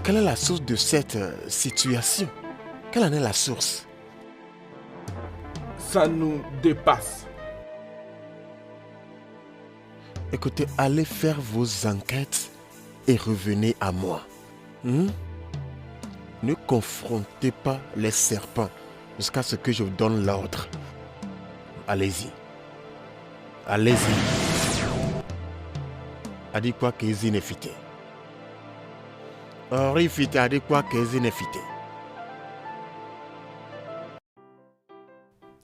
quelle est la source de cette situation? Quelle en est la source? Ça nous dépasse. Écoutez, allez faire vos enquêtes et revenez à moi. Ne confrontez pas les serpents jusqu'à ce que je vous donne l'ordre. Allez-y. Allez-y. A dit quoi que Ezi nefite? Orifite a dit quoi que Ezi nefite?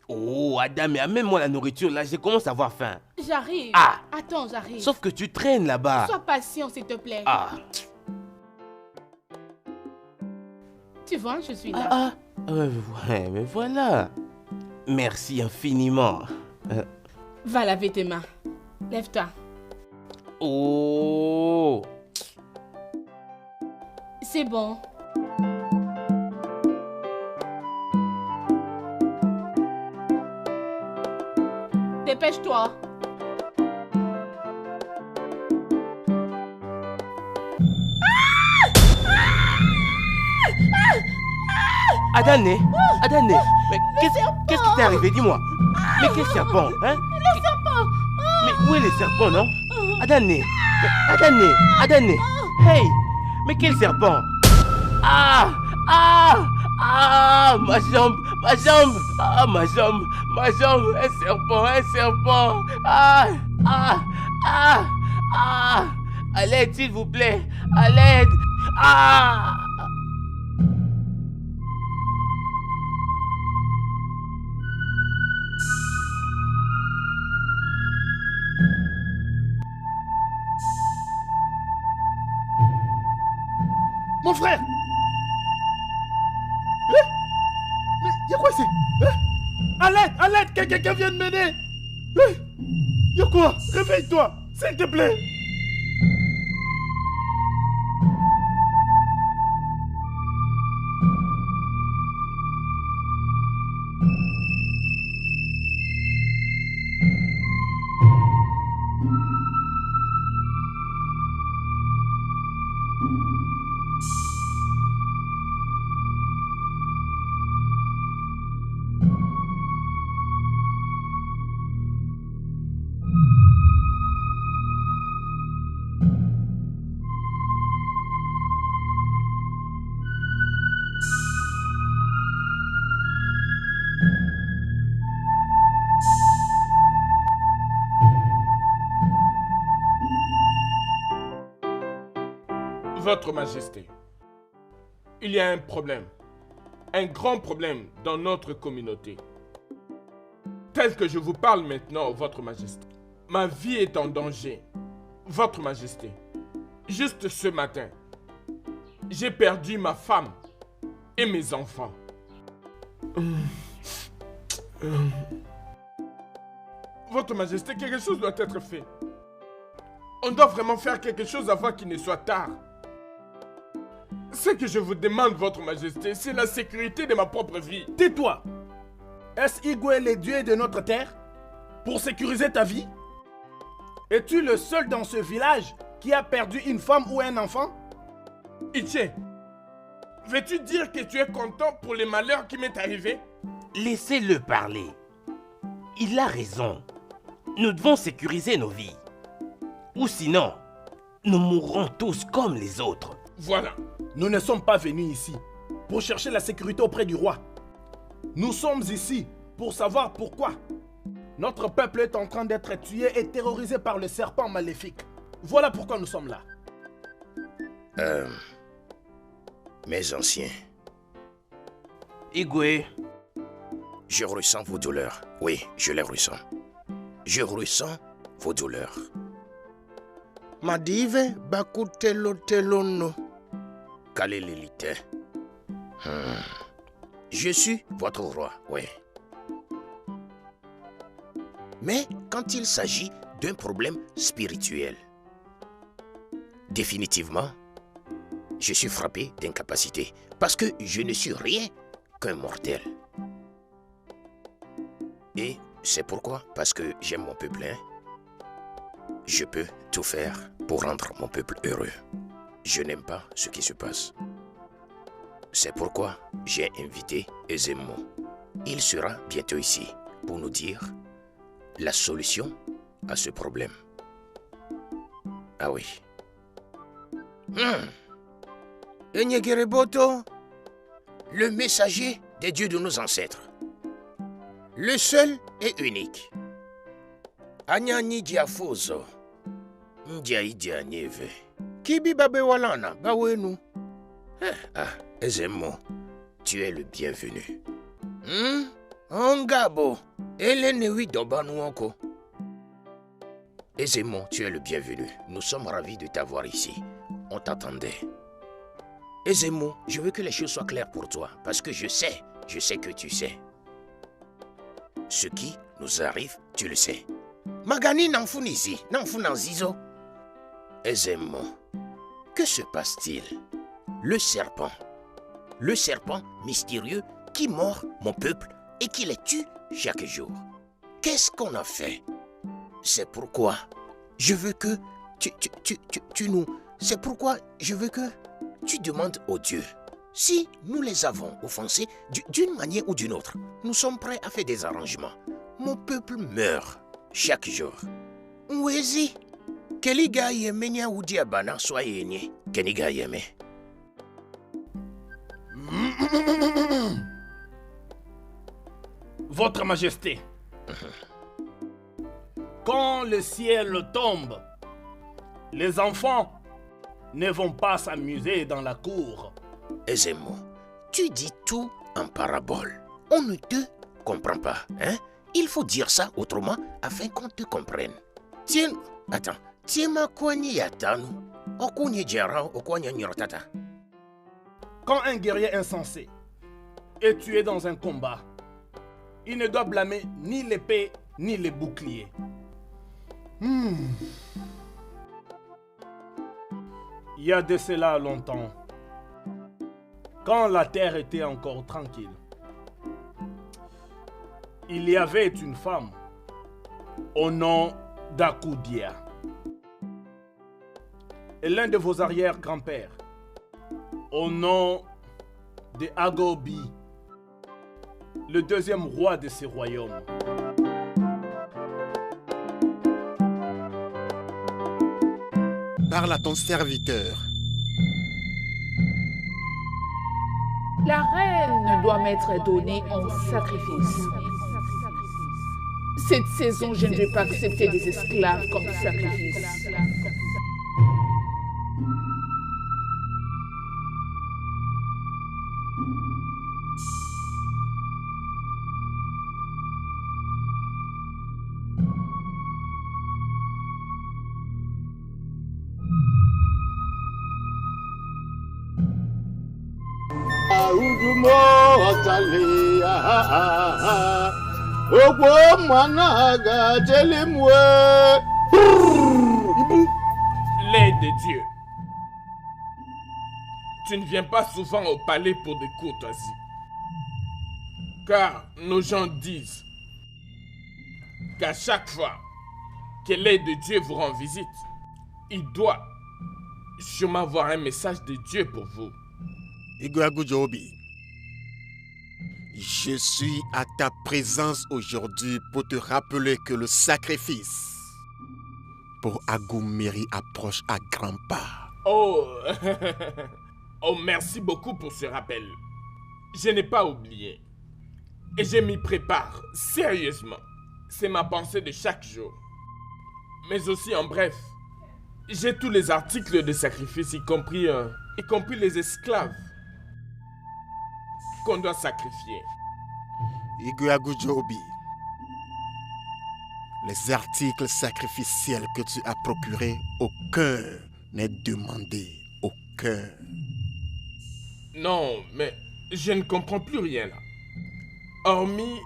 Oh, Adam, mais amène-moi la nourriture, là, je commence à avoir faim. J'arrive. Ah! Attends, j'arrive. Sauf que tu traînes là-bas. Sois patient, s'il te plaît. Ah! Tu vois, je suis là. Ouais, mais voilà. Merci infiniment. Va laver tes mains. Lève-toi. Oh! C'est bon. Dépêche-toi. Adane, mais qu'est-ce qui t'est arrivé, dis-moi? Mais quel serpent, hein? Le serpent. Mais où est le serpent, non? Adane, hey, mais quel serpent? Ah, ma jambe, un serpent, à l'aide, s'il vous plaît, à l'aide, Mon frère! Mais y'a quoi c'est? À l'aide, quelqu'un vient de m'aider! Y'a quoi? Réveille-toi, s'il te plaît! Votre Majesté, il y a un problème, un grand problème dans notre communauté. Tel que je vous parle maintenant, Votre Majesté, ma vie est en danger. Votre Majesté, juste ce matin, j'ai perdu ma femme et mes enfants. Votre Majesté, quelque chose doit être fait. On doit vraiment faire quelque chose avant qu'il ne soit tard. Ce que je vous demande, Votre Majesté, c'est la sécurité de ma propre vie. Tais-toi! Est-ce Igwe le dieu de notre terre? Pour sécuriser ta vie? Es-tu le seul dans ce village qui a perdu une femme ou un enfant? Iché, veux-tu dire que tu es content pour les malheurs qui m'est arrivé? Laissez-le parler. Il a raison. Nous devons sécuriser nos vies. Ou sinon, nous mourrons tous comme les autres. Voilà. Nous ne sommes pas venus ici pour chercher la sécurité auprès du roi. Nous sommes ici pour savoir pourquoi notre peuple est en train d'être tué et terrorisé par le serpent maléfique. Voilà pourquoi nous sommes là. Mes anciens, Igwe, je ressens vos douleurs. Oui, je les ressens. Je ressens vos douleurs. Madive bakutelotelono. Kalelelite. Je suis votre roi, oui. Mais quand il s'agit d'un problème spirituel, définitivement, je suis frappé d'incapacité parce que je ne suis rien qu'un mortel. Et c'est pourquoi, parce que j'aime mon peuple, je peux tout faire pour rendre mon peuple heureux. Je n'aime pas ce qui se passe. C'est pourquoi j'ai invité Ezemo. Il sera bientôt ici pour nous dire la solution à ce problème. Ah oui. Enyegereboto, le messager des dieux de nos ancêtres. Le seul et unique. Anyani Diafozo. Ndiaï Dianieve. Kibi Babewalana, Bawenu. Ezemo, tu es le bienvenu. Ongabo, Elenewi Dobanuanko. Ezemo, tu es le bienvenu. Nous sommes ravis de t'avoir ici. On t'attendait. Ezemo, je veux que les choses soient claires pour toi, parce que je sais que tu sais. Ce qui nous arrive, tu le sais. Magani Nanfunisi, Nanfunanzizo. Ezemo, que se passe-t-il? Le serpent mystérieux qui mord mon peuple et qui les tue chaque jour. Qu'est-ce qu'on a fait? C'est pourquoi je veux que c'est pourquoi je veux que tu demandes aux dieux. Si nous les avons offensés d'une manière ou d'une autre, nous sommes prêts à faire des arrangements. Mon peuple meurt chaque jour. Ouezi, Keliga Yemenia ou Diabana soyez Keniga Yeme. Votre Majesté, quand le ciel tombe, les enfants ne vont pas s'amuser dans la cour. Ezemo, tu dis tout en parabole. On ne te comprend pas, hein? Il faut dire ça autrement afin qu'on te comprenne. Tiens, attends. Tiens, quand un guerrier insensé est tué dans un combat, il ne doit blâmer ni l'épée ni les boucliers. Il y a de cela longtemps, quand la terre était encore tranquille, il y avait une femme au nom d'Akoudia. Et l'un de vos arrière-grands-pères, au nom de Agobi, le deuxième roi de ce royaume. Parle à ton serviteur. La reine doit m'être donnée en sacrifice. Cette saison, je ne vais pas accepter des esclaves comme sacrifice. L'aide de Dieu. Tu ne viens pas souvent au palais pour des courtoisies. Car nos gens disent qu'à chaque fois que l'aide de Dieu vous rend visite, il doit sûrement avoir un message de Dieu pour vous. Iguagujobi, je suis à ta présence aujourd'hui pour te rappeler que le sacrifice pour Agumiri approche à grands pas. Oh, oh, merci beaucoup pour ce rappel. Je n'ai pas oublié. Et je m'y prépare sérieusement. C'est ma pensée de chaque jour. Mais aussi en bref, j'ai tous les articles de sacrifice, y compris les esclaves qu'on doit sacrifier. Iguagujobi, les articles sacrificiels que tu as procurés, aucun n'est demandé. Aucun. Non, mais je ne comprends plus rien là. Hormis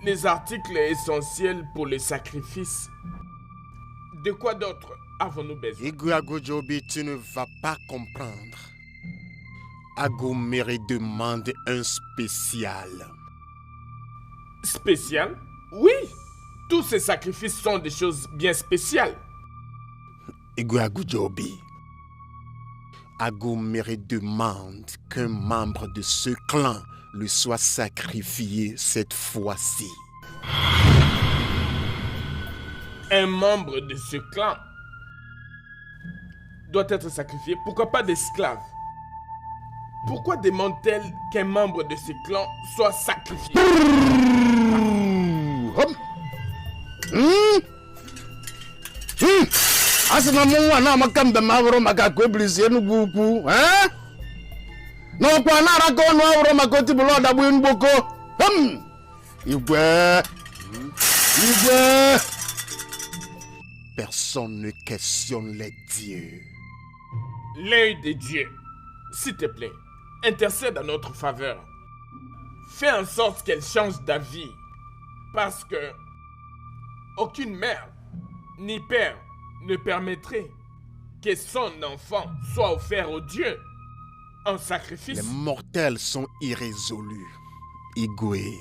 les articles essentiels pour les sacrifices, de quoi d'autre avons-nous besoin? Iguagujobi, tu ne vas pas comprendre. Agumiri demande un spécial. Spécial? Oui! Tous ces sacrifices sont des choses bien spéciales. Iguagujobi, Agumeri demande qu'un membre de ce clan lui soit sacrifié cette fois-ci. Un membre de ce clan doit être sacrifié. Pourquoi pas d'esclaves? Pourquoi demande-t-elle qu'un membre de ce clan soit sacrifié? Asina munwa na makambe mavro makakwebulisi nuguku no kwa na rako no avro makoti bulo da bu nboko igwe. Personne ne questionne les dieux. L'œil de Dieu, s'il te plaît, intercède en notre faveur. Fais en sorte qu'elle change d'avis. Parce que aucune mère ni père ne permettrait que son enfant soit offert au Dieu en sacrifice. Les mortels sont irrésolus, Igwe,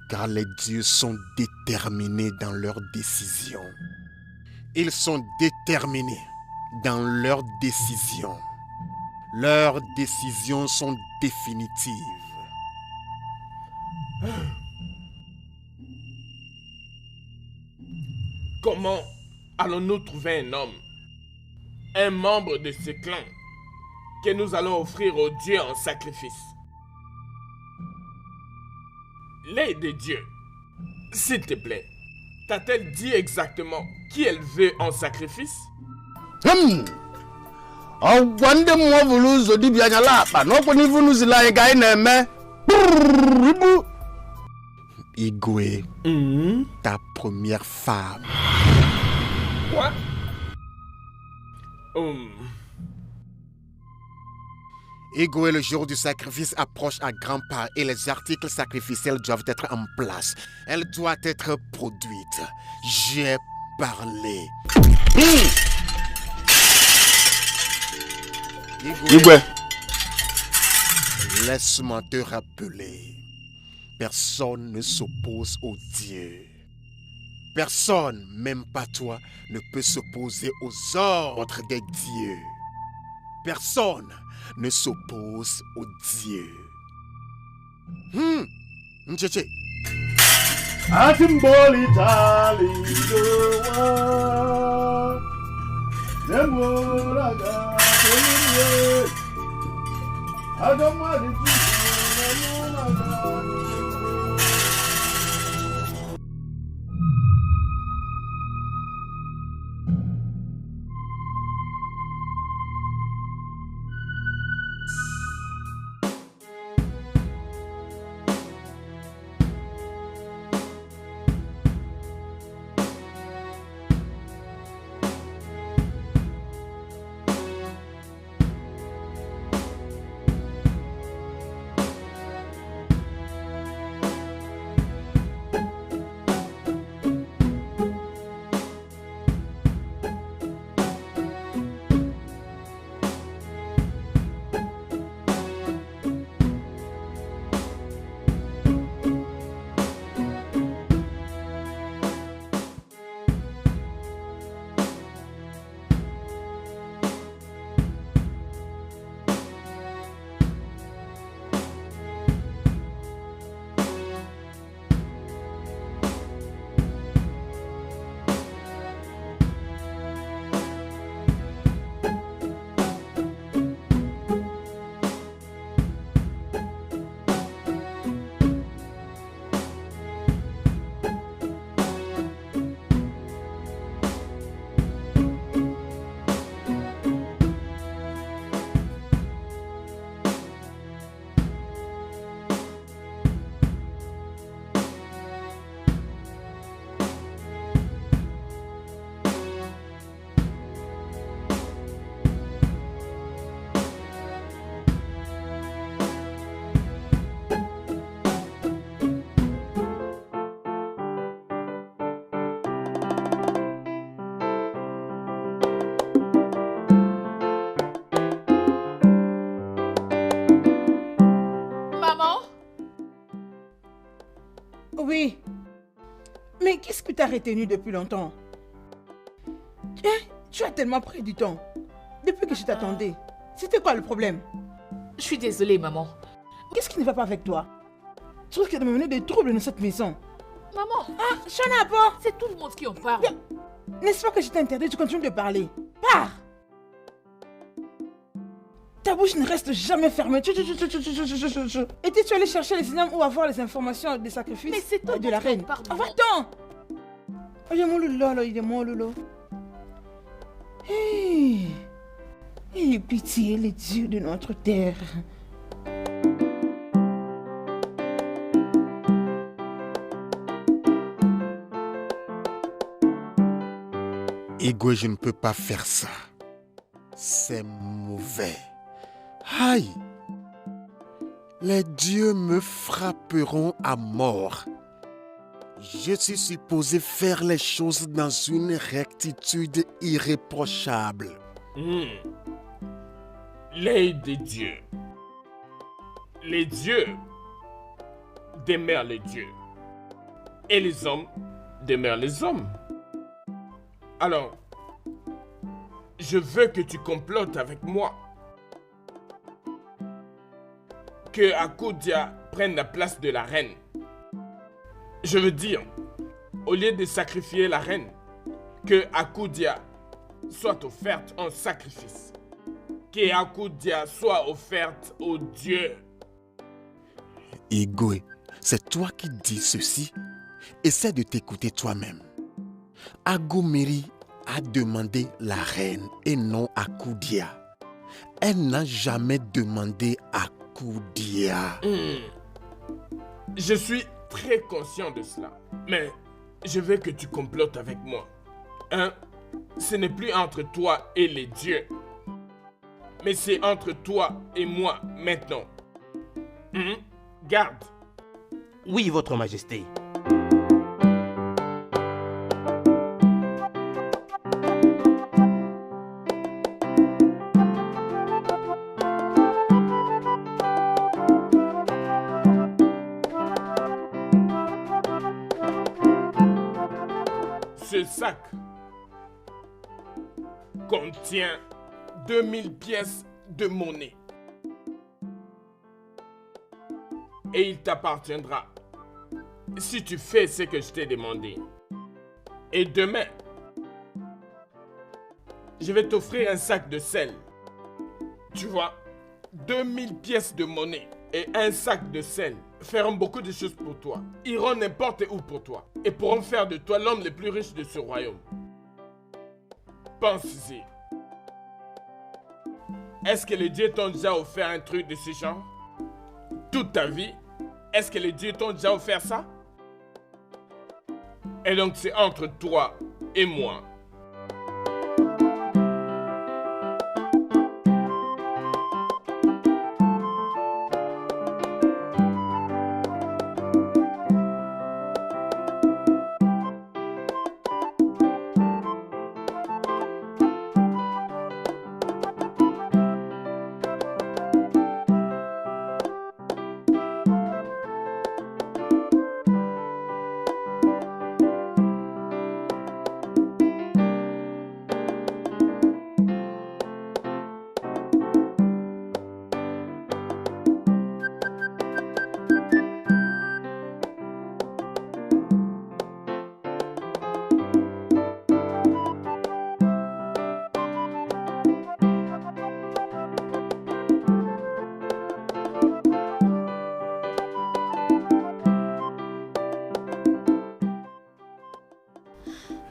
car les dieux sont déterminés dans leurs décisions. Ils sont déterminés dans leurs décisions. Leurs décisions sont définitives. Comment allons-nous trouver un homme, un membre de ce clan, que nous allons offrir au Dieu en sacrifice? L'œil de Dieu, s'il te plaît, t'a-t-elle dit exactement qui elle veut en sacrifice? Wande mo vulu zodi bianya la pa no ko ni vunu zila e gai na me. Igwe, ta première femme. Quoi? Igwe, le jour du sacrifice approche à grands pas et les articles sacrificiels doivent être en place. Elle doit être produite. J'ai parlé. Igwe. Laisse-moi te rappeler. Personne ne s'oppose au Dieu. Personne, même pas toi, ne peut s'opposer aux ordres des dieux. Personne ne s'oppose aux dieux. Mcheche. Atimboli tali doa. Nemoraga toliye. Adama di Oui. Mais qu'est-ce que t'as retenu depuis longtemps? Tu as tellement pris du temps. Depuis que je t'attendais. C'était quoi le problème? Je suis désolée, maman. Qu'est-ce qui ne va pas avec toi? Tu trouves qu'il y a mené des troubles dans cette maison? Maman, Ah, Shana, pas. c'est tout le monde qui en parle. N'est-ce pas que je t'ai interdit? Tu continues de parler. Pars! Ta bouche ne reste jamais fermée. Étais-tu allé chercher les ignames ou avoir les informations des sacrifices Mais c'est toi de la qui en reine? parle, maman. Va-t'en! Oh, il est mon loulou, il est mon loulou. Hey! Ayez pitié, les dieux de notre terre. Igwe, je ne peux pas faire ça. C'est mauvais. Aïe! Les dieux me frapperont à mort. Je suis supposé faire les choses dans une rectitude irréprochable. Les des dieux. Les dieux demeurent les dieux. Et les hommes demeurent les hommes. Alors, je veux que tu complotes avec moi. Que Akudia prenne la place de la reine. Je veux dire, au lieu de sacrifier la reine, que Akudia soit offerte en sacrifice. Que Akudia soit offerte aux dieux. Igwe, c'est toi qui dis ceci. Essaie de t'écouter toi-même. Agomiri a demandé la reine et non Akudia. Elle n'a jamais demandé Akudia. Je suis très conscient de cela. Mais je veux que tu complotes avec moi. Ce n'est plus entre toi et les dieux. Mais c'est entre toi et moi maintenant. Garde. Oui, votre majesté. Ce sac contient 2000 pièces de monnaie. Et il t'appartiendra si tu fais ce que je t'ai demandé. Et demain, je vais t'offrir un sac de sel. Tu vois, 2000 pièces de monnaie et un sac de sel feront beaucoup de choses pour toi. Iront n'importe où pour toi et pourront faire de toi l'homme le plus riche de ce royaume. Pense-y. Est-ce que les dieux t'ont déjà offert un truc de ce genre? Toute ta vie, est-ce que les dieux t'ont déjà offert ça? Et donc c'est entre toi et moi.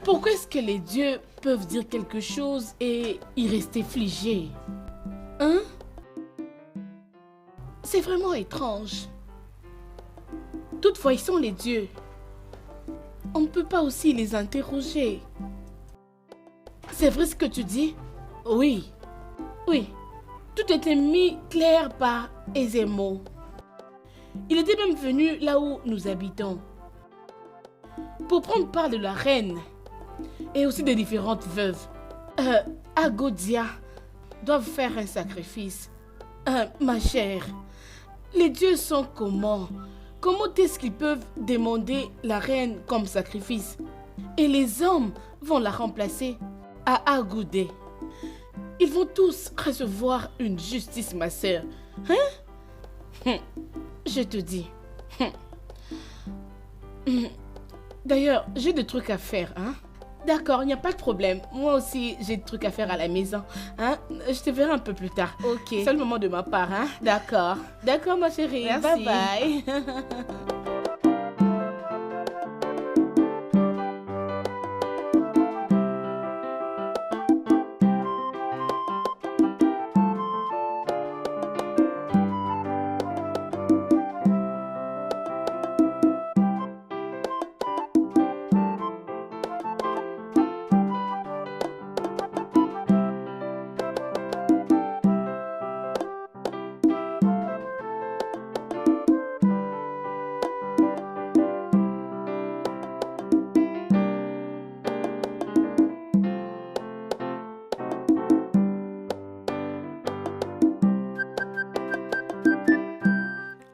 Pourquoi est-ce que les dieux peuvent dire quelque chose et y rester figés? Hein? C'est vraiment étrange. Toutefois, ils sont les dieux. On ne peut pas aussi les interroger. C'est vrai ce que tu dis? Oui. Oui. Tout était mis clair par Ezemo. Il était même venu là où nous habitons pour prendre part de la reine et aussi des différentes veuves. Agodia doivent faire un sacrifice. Ma chère, les dieux sont comment? Comment est-ce qu'ils peuvent demander la reine comme sacrifice? Et les hommes vont la remplacer à Agoudé. Ils vont tous recevoir une justice, ma sœur. Hein? Je te dis. D'ailleurs, j'ai des trucs à faire, hein? D'accord, il n'y a pas de problème. Moi aussi, j'ai des trucs à faire à la maison. Hein? Je te verrai un peu plus tard. Ok. C'est le moment de ma part, hein? D'accord. D'accord, ma chérie. Merci. Bye bye.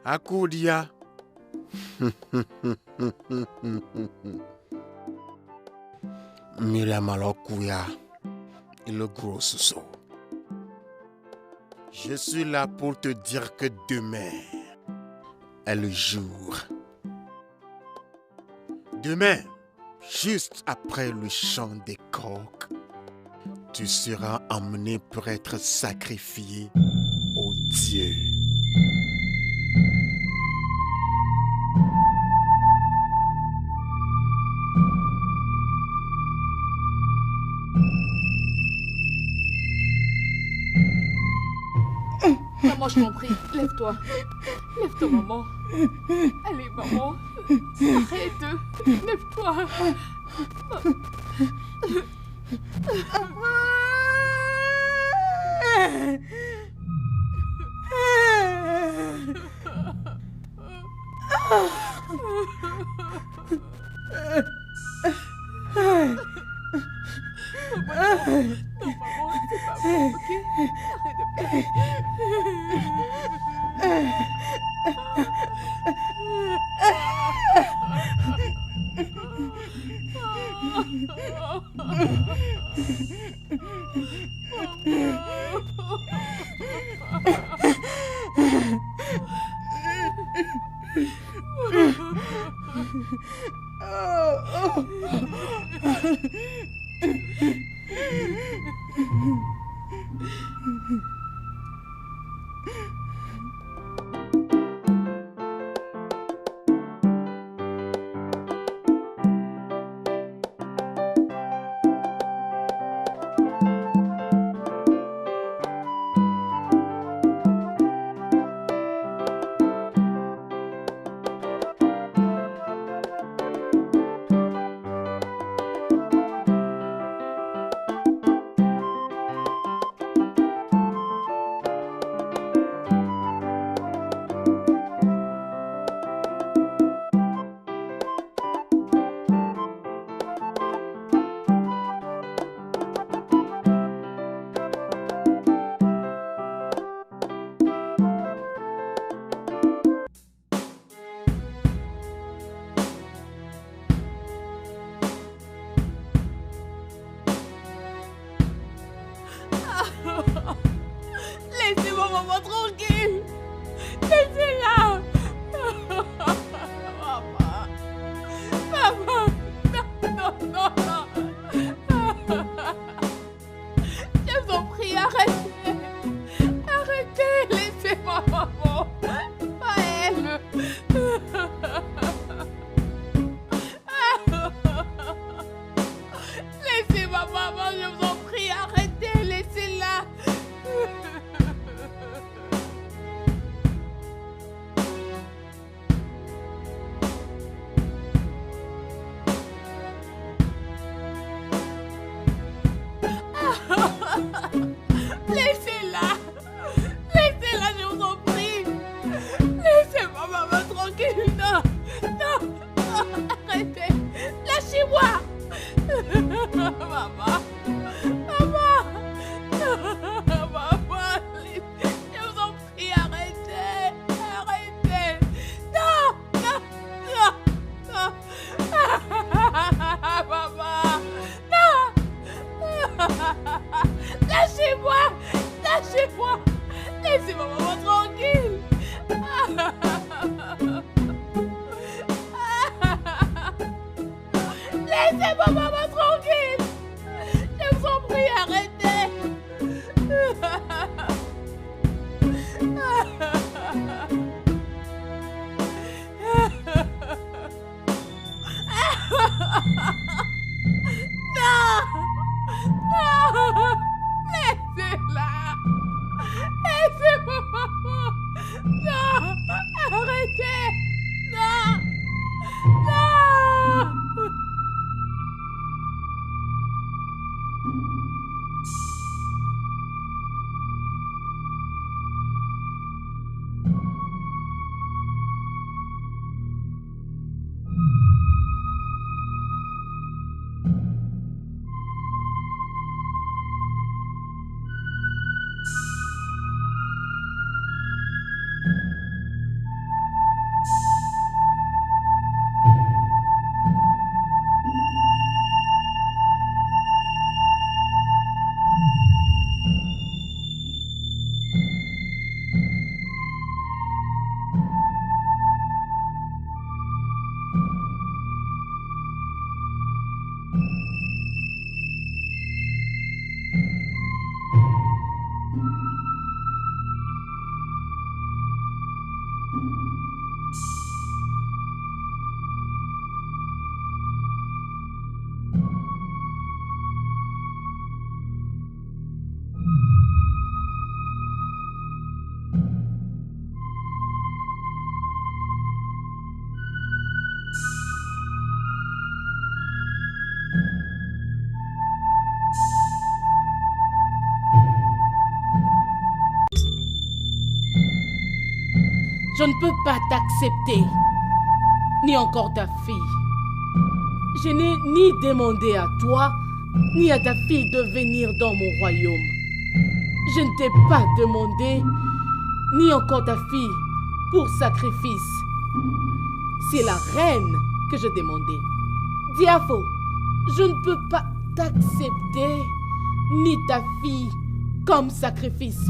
Akudia. Myriam Alokuya et le gros Soso. Je suis là pour te dire que demain est le jour. Demain, juste après le chant des coqs, tu seras emmené pour être sacrifié au Dieu. Maman, je t'en prie, lève-toi. Lève-toi, maman. Allez, maman. Arrête. Lève-toi. Je ne peux pas t'accepter, ni encore ta fille. Je n'ai ni demandé à toi, ni à ta fille de venir dans mon royaume. Je ne t'ai pas demandé, ni encore ta fille, pour sacrifice. C'est la reine que je demandais. Diafo, je ne peux pas t'accepter, ni ta fille, comme sacrifice.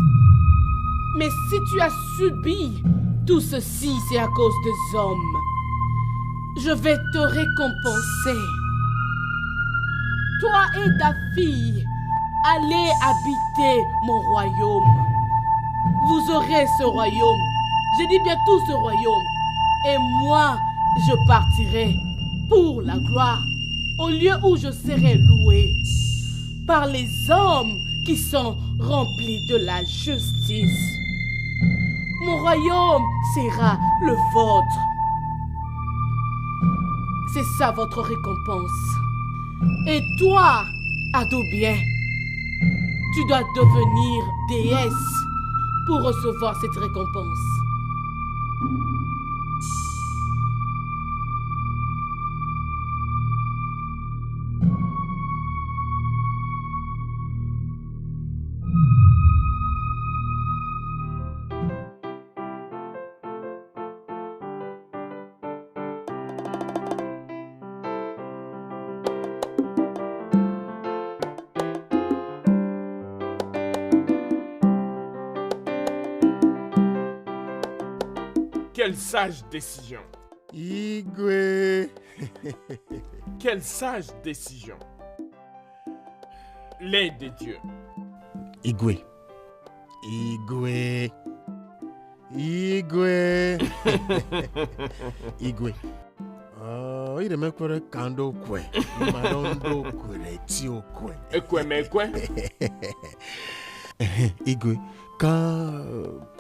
Mais si tu as subi tout ceci, c'est à cause des hommes. Je vais te récompenser. Toi et ta fille, allez habiter mon royaume. Vous aurez ce royaume. Je dis bien tout ce royaume. Et moi, je partirai pour la gloire, au lieu où je serai loué par les hommes qui sont remplis de la justice. Mon royaume sera le vôtre. C'est ça votre récompense. Et toi, Adobien, tu dois devenir déesse pour recevoir cette récompense. Quelle sage décision. Igwe. Quelle sage décision. L'aide des dieux. Igwe. Igwe. Igwe. Igwe. Oh, il me kore kando kwe. Marondo kwe tio kwe. Ekwe me ekwe. Igwe, quand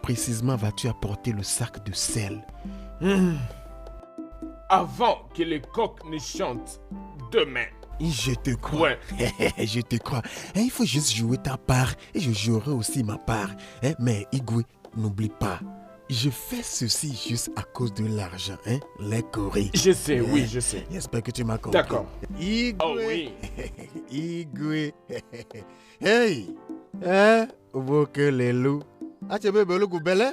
précisément vas-tu apporter le sac de sel? Avant que les coqs ne chantent demain. Je te crois. Ouais. Je te crois. Il faut juste jouer ta part et je jouerai aussi ma part. Mais Igwe, n'oublie pas, je fais ceci juste à cause de l'argent, les coris. Je sais, oui, je sais. J'espère que tu m'as compris. D'accord. Igwe. Oh oui. Igwe. Hey. Que les loups. Ah, tu veux le goubelé?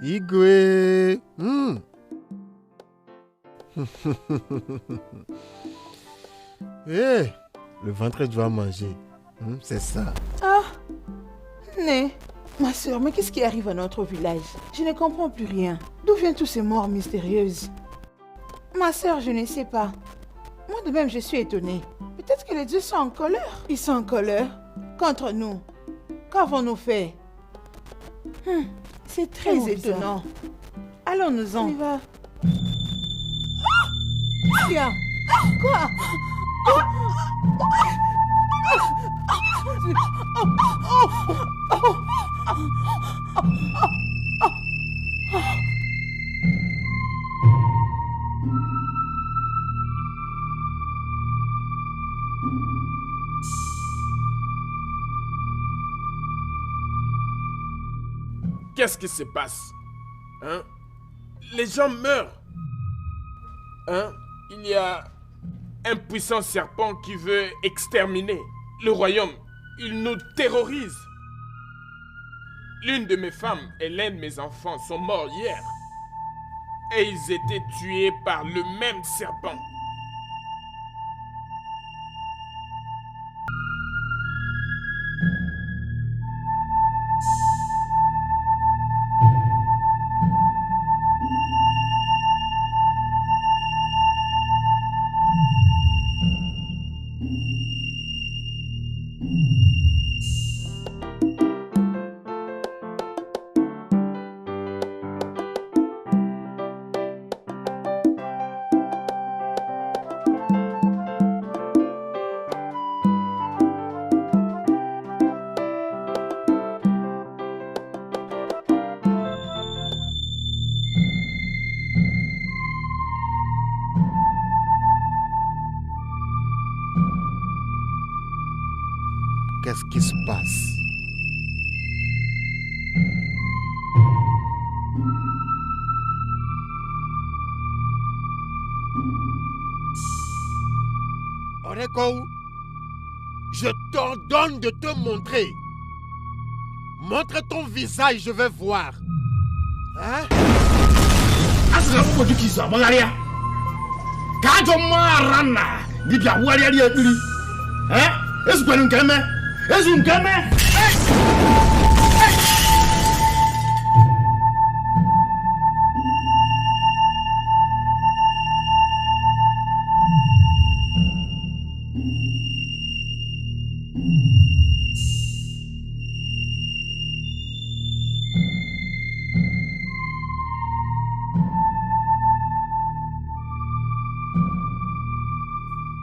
Igwe. Hey, le ventre doit manger. C'est ça. Ah, Né, ma soeur, mais qu'est-ce qui arrive à notre village? Je ne comprends plus rien. D'où viennent tous ces morts mystérieuses? Ma soeur, je ne sais pas. Moi de même, je suis étonnée. Peut-être que les dieux sont en colère. Ils sont en colère contre nous. Qu'avons-nous fait? C'est très étonnant. Allons-nous-en. On y va. Tiens. Quoi? Qu'est-ce qui se passe? Les gens meurent. Il y a un puissant serpent qui veut exterminer le royaume. Il nous terrorise. L'une de mes femmes et l'un de mes enfants sont morts hier. Et ils étaient tués par le même serpent. Qu'est-ce qui se passe? Oreko, je t'ordonne de te montrer. Montre ton visage, je vais voir. Hein?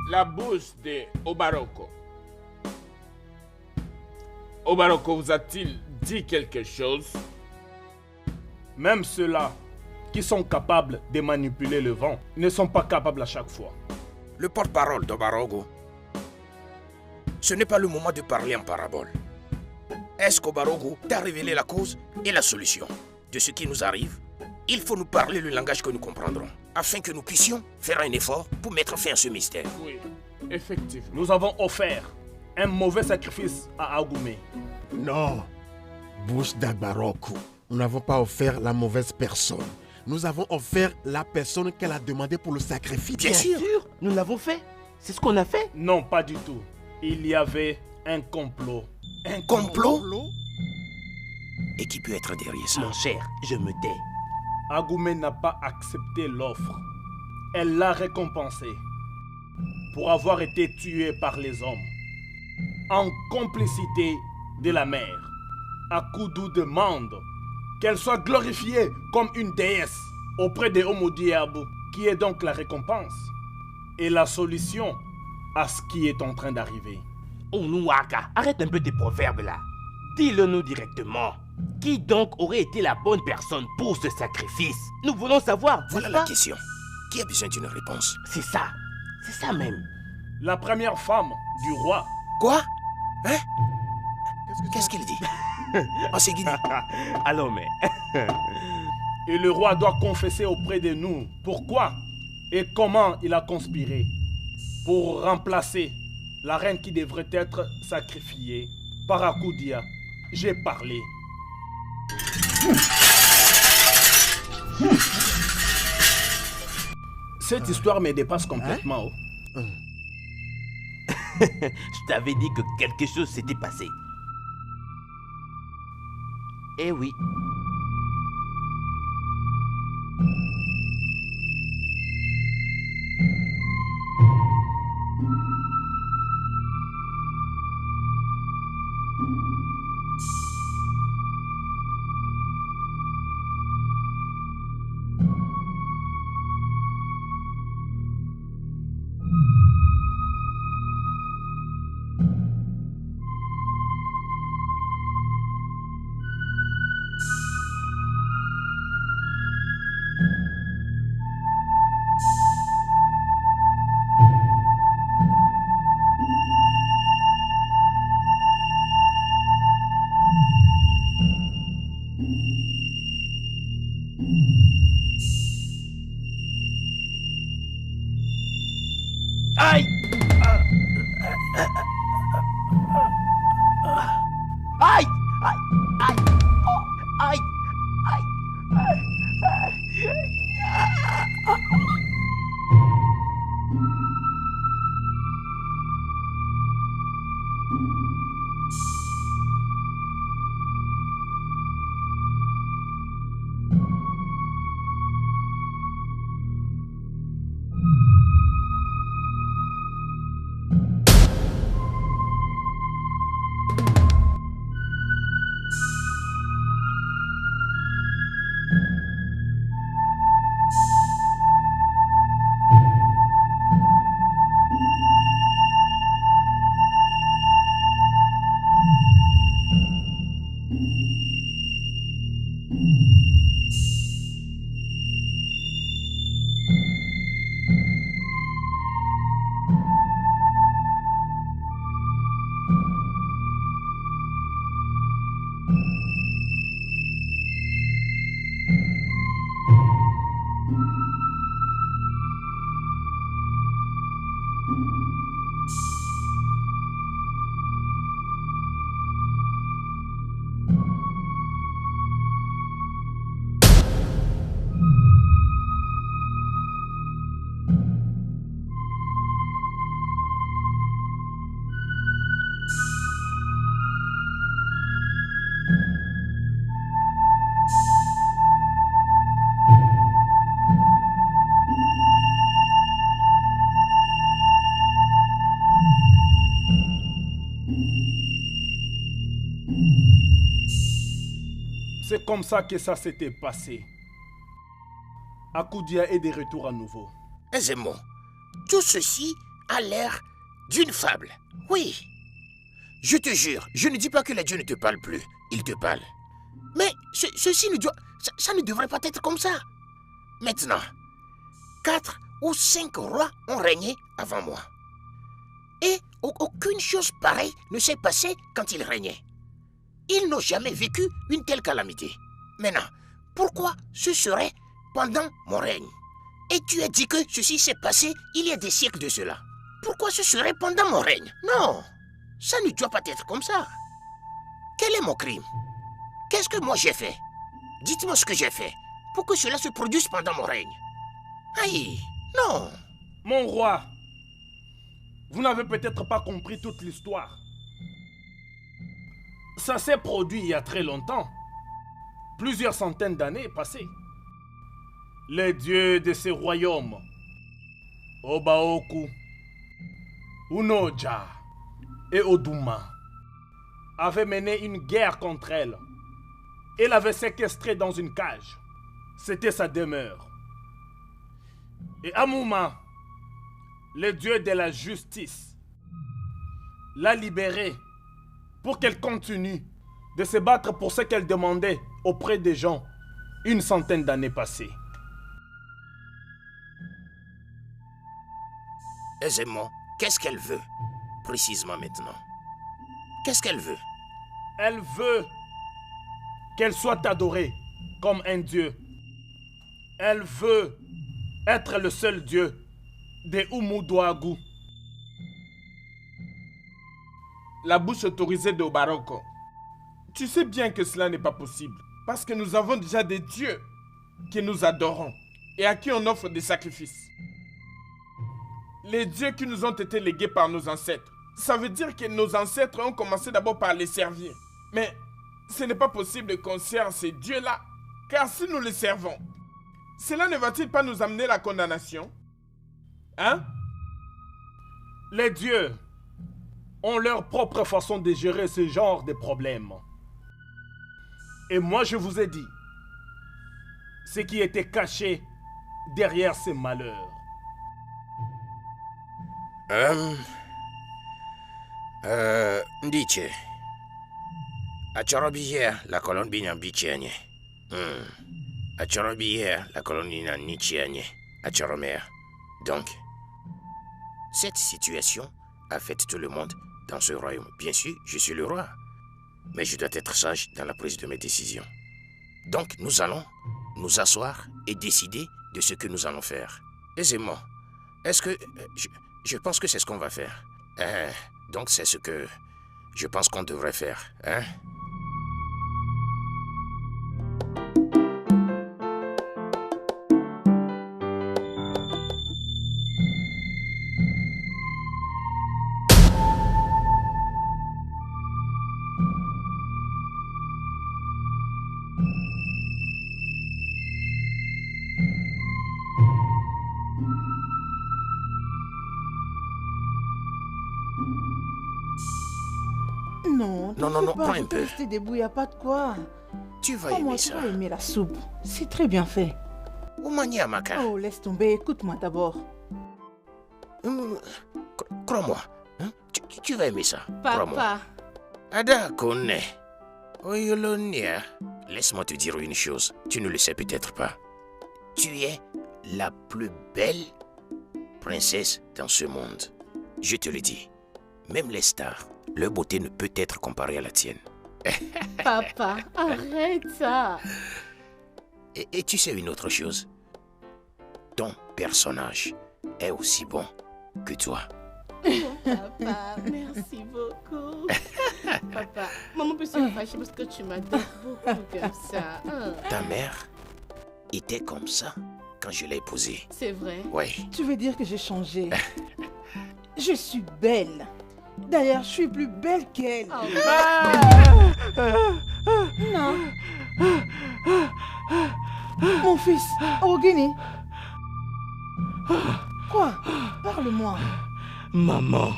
La bouche de Obaroko. Obaroko vous a-t-il dit quelque chose? Même ceux-là qui sont capables de manipuler le vent ne sont pas capables à chaque fois. Le porte-parole d'Obarogo, ce n'est pas le moment de parler en parabole. Est-ce qu'Obarogo t'a révélé la cause et la solution de ce qui nous arrive? Il faut nous parler le langage que nous comprendrons, afin que nous puissions faire un effort pour mettre fin à ce mystère. Oui, effectivement. Nous avons offert un mauvais sacrifice à Agumé. Non, bouche d'Agbaroku. Nous n'avons pas offert la mauvaise personne. Nous avons offert la personne qu'elle a demandé pour le sacrifice. Bien sûr, nous l'avons fait. C'est ce qu'on a fait. Non, pas du tout. Il y avait un complot. Un complot? Et qui peut être derrière ça? Mon cher, je me tais. Agumé n'a pas accepté l'offre. Elle l'a récompensé pour avoir été tué par les hommes. En complicité de la mère, Akudu demande qu'elle soit glorifiée comme une déesse auprès de Omodiabu, qui est donc la récompense et la solution à ce qui est en train d'arriver. Onuwaka, arrête un peu tes proverbes là. Dis-le-nous directement. Qui donc aurait été la bonne personne pour ce sacrifice? Nous voulons savoir. Voilà la question. Qui a besoin d'une réponse? C'est ça même. La première femme du roi. Quoi? Hein? Qu'est-ce qu'il dit? En Seguini. Allons, mais... Et le roi doit confesser auprès de nous pourquoi et comment il a conspiré pour remplacer la reine qui devrait être sacrifiée par Akudia. J'ai parlé. Cette histoire me dépasse complètement. Je t'avais dit que quelque chose s'était passé. Eh oui. Aïe! Aïe! Aïe! Aïe! C'est comme ça que ça s'était passé. Akudia est de retour à nouveau. Aisément, tout ceci a l'air d'une fable. Oui. Je te jure, je ne dis pas que les dieux ne te parlent plus. Ils te parlent. Mais ceci ne doit... Ça ne devrait pas être comme ça. Maintenant, 4 ou 5 rois ont régné avant moi. Et aucune chose pareille ne s'est passée quand ils régnaient. Ils n'ont jamais vécu une telle calamité. Maintenant, pourquoi ce serait pendant mon règne? Et tu as dit que ceci s'est passé il y a des siècles de cela. Pourquoi ce serait pendant mon règne? Non, ça ne doit pas être comme ça. Quel est mon crime? Qu'est-ce que moi j'ai fait? Dites-moi ce que j'ai fait pour que cela se produise pendant mon règne. Aïe, non. Mon roi, vous n'avez peut-être pas compris toute l'histoire. Ça s'est produit il y a très longtemps. Plusieurs centaines d'années passées. Les dieux de ces royaumes, Obaoku, Unoja et Oduma, avaient mené une guerre contre elle. Et l'avaient séquestrée dans une cage. C'était sa demeure. Et Amuma, le dieu de la justice, l'a libérée pour qu'elle continue de se battre pour ce qu'elle demandait auprès des gens une centaine d'années passées. Aisément, qu'est-ce qu'elle veut précisément maintenant? Qu'est-ce qu'elle veut? Elle veut qu'elle soit adorée comme un dieu. Elle veut être le seul dieu des Umuduagu. La bouche autorisée de Obaroko. Tu sais bien que cela n'est pas possible. Parce que nous avons déjà des dieux que nous adorons et à qui on offre des sacrifices. Les dieux qui nous ont été légués par nos ancêtres. Ça veut dire que nos ancêtres ont commencé d'abord par les servir. Mais ce n'est pas possible qu'on serve ces dieux-là. Car si nous les servons, cela ne va-t-il pas nous amener la condamnation? Hein? Les dieux ont leur propre façon de gérer ce genre de problèmes. Et moi je vous ai dit ce qui était caché derrière ces malheurs. Ndiche. Achorobiye la colonne binan bichianye. Achorobiye la colonne binan nichianye. Achoromer. Donc, cette situation affecte tout le monde dans ce royaume. Bien sûr, je suis le roi. Mais je dois être sage dans la prise de mes décisions. Donc, nous allons nous asseoir et décider de ce que nous allons faire. Aisément. Est-ce que... Je pense que c'est ce qu'on va faire. Donc, c'est ce que je pense qu'on devrait faire. Hein? Non, non, non, Pas, prends je un peux peu. rester debout, y a pas de quoi. Tu vas Oh, aimer moi, tu ça. vas aimer la soupe. C'est très bien fait. Oumani Amaka. Oh, laisse tomber, écoute-moi d'abord. Crois-moi. Hein? Tu vas aimer ça. Crois-moi. Papa, Ada Kone. Oyolonia. Laisse-moi te dire une chose. Tu ne le sais peut-être pas. Tu es la plus belle princesse dans ce monde. Je te le dis. Même les stars, leur beauté ne peut être comparée à la tienne. papa, arrête ça. Et tu sais une autre chose? Ton personnage est aussi bon que toi. Papa, merci beaucoup. Papa, maman peut se fâcher parce que tu m'as dit beaucoup comme ça. Hein. Ta mère était comme ça quand je l'ai épousée. C'est vrai. Oui. Tu veux dire que j'ai changé? Je suis belle. D'ailleurs, je suis plus belle qu'elle. Oh, Non. Mon fils, Ogini. Quoi? Parle-moi. Maman,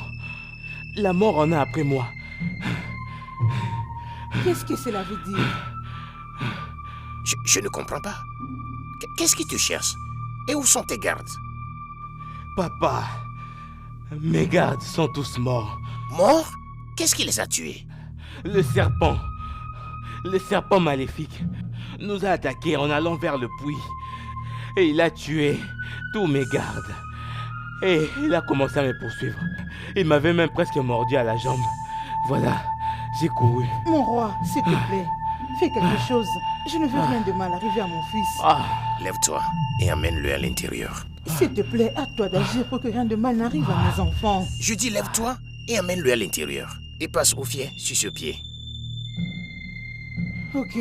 la mort en a après moi. Qu'est-ce que cela veut dire? Je ne comprends pas. Qu'est-ce qui te cherche? Et où sont tes gardes? Papa, mes gardes sont tous morts. Morts? Qu'est-ce qui les a tués? Le serpent maléfique, nous a attaqués en allant vers le puits. Et il a tué tous mes gardes. Et il a commencé à me poursuivre. Il m'avait même presque mordu à la jambe. Voilà, j'ai couru. Mon roi, s'il te plaît, fais quelque chose. Je ne veux rien de mal arriver à mon fils. Lève-toi et amène-le à l'intérieur. S'il te plaît, à toi d'agir pour que rien de mal n'arrive à mes enfants. Je dis lève-toi et amène-le à l'intérieur. Et passe au fier sur ce pied. Ok.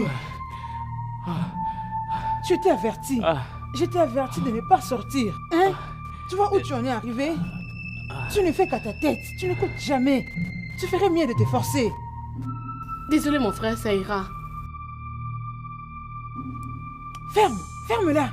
Je t'ai averti. Je t'ai averti de ne pas sortir. Hein? Tu vois où tu en es arrivé? Tu ne fais qu'à ta tête. Tu n'écoutes jamais. Tu ferais mieux de te forcer. désolé mon frère, ça ira. Ferme. Ferme-la.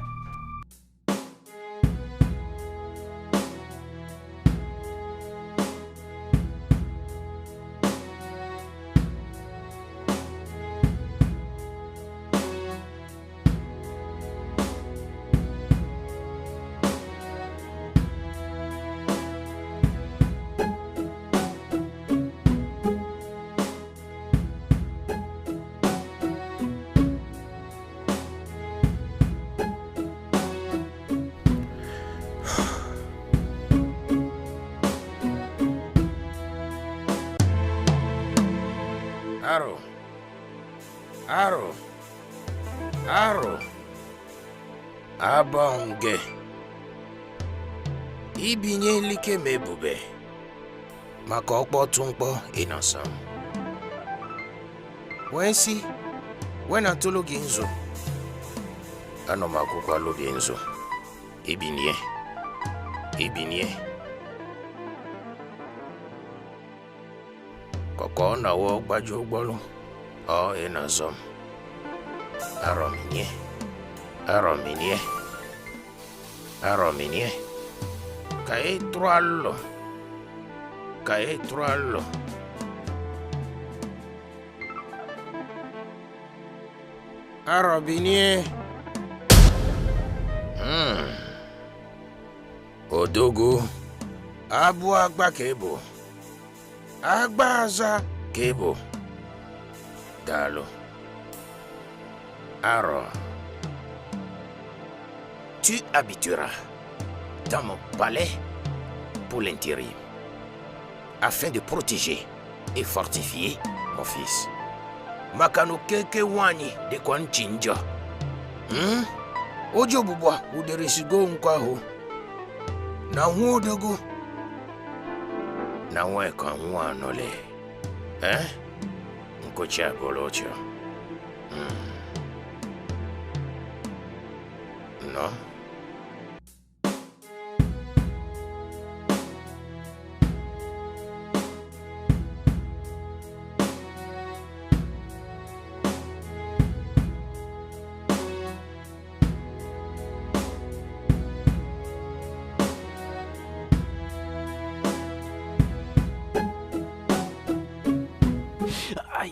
Aro. Abange. Ibinye like mebube. Maka ọkpọtụ mkpọ ịnọsam. Wensi, wena tolo gị nzu. Anọ m akwụkwalụ gị nzu. Ibinye. Kọkọ na wọ gbaju ụgbọlụ. Ọ ịnọsam. Arominie. Cae troallo. Arobinie. Odogo. Abu agba kebo. Agba aza kebo. Dalo. Aro. Tu habiteras dans mon palais pour l'intérim, afin de protéger et fortifier mon fils. Makano keke wani de kwanchinja. Ojo bubwa uderesigo nkwaho. Na huodogo. Na weka nwanole. Nkocha golocha. No. Aïe.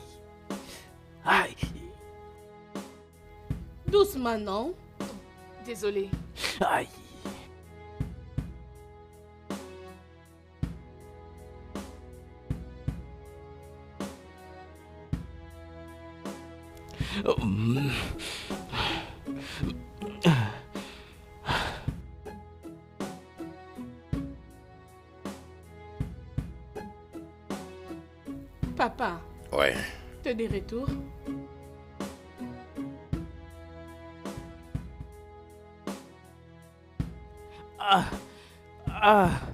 doucement, non? Désolée. Aïe. Papa, Ouais. t'es de retour?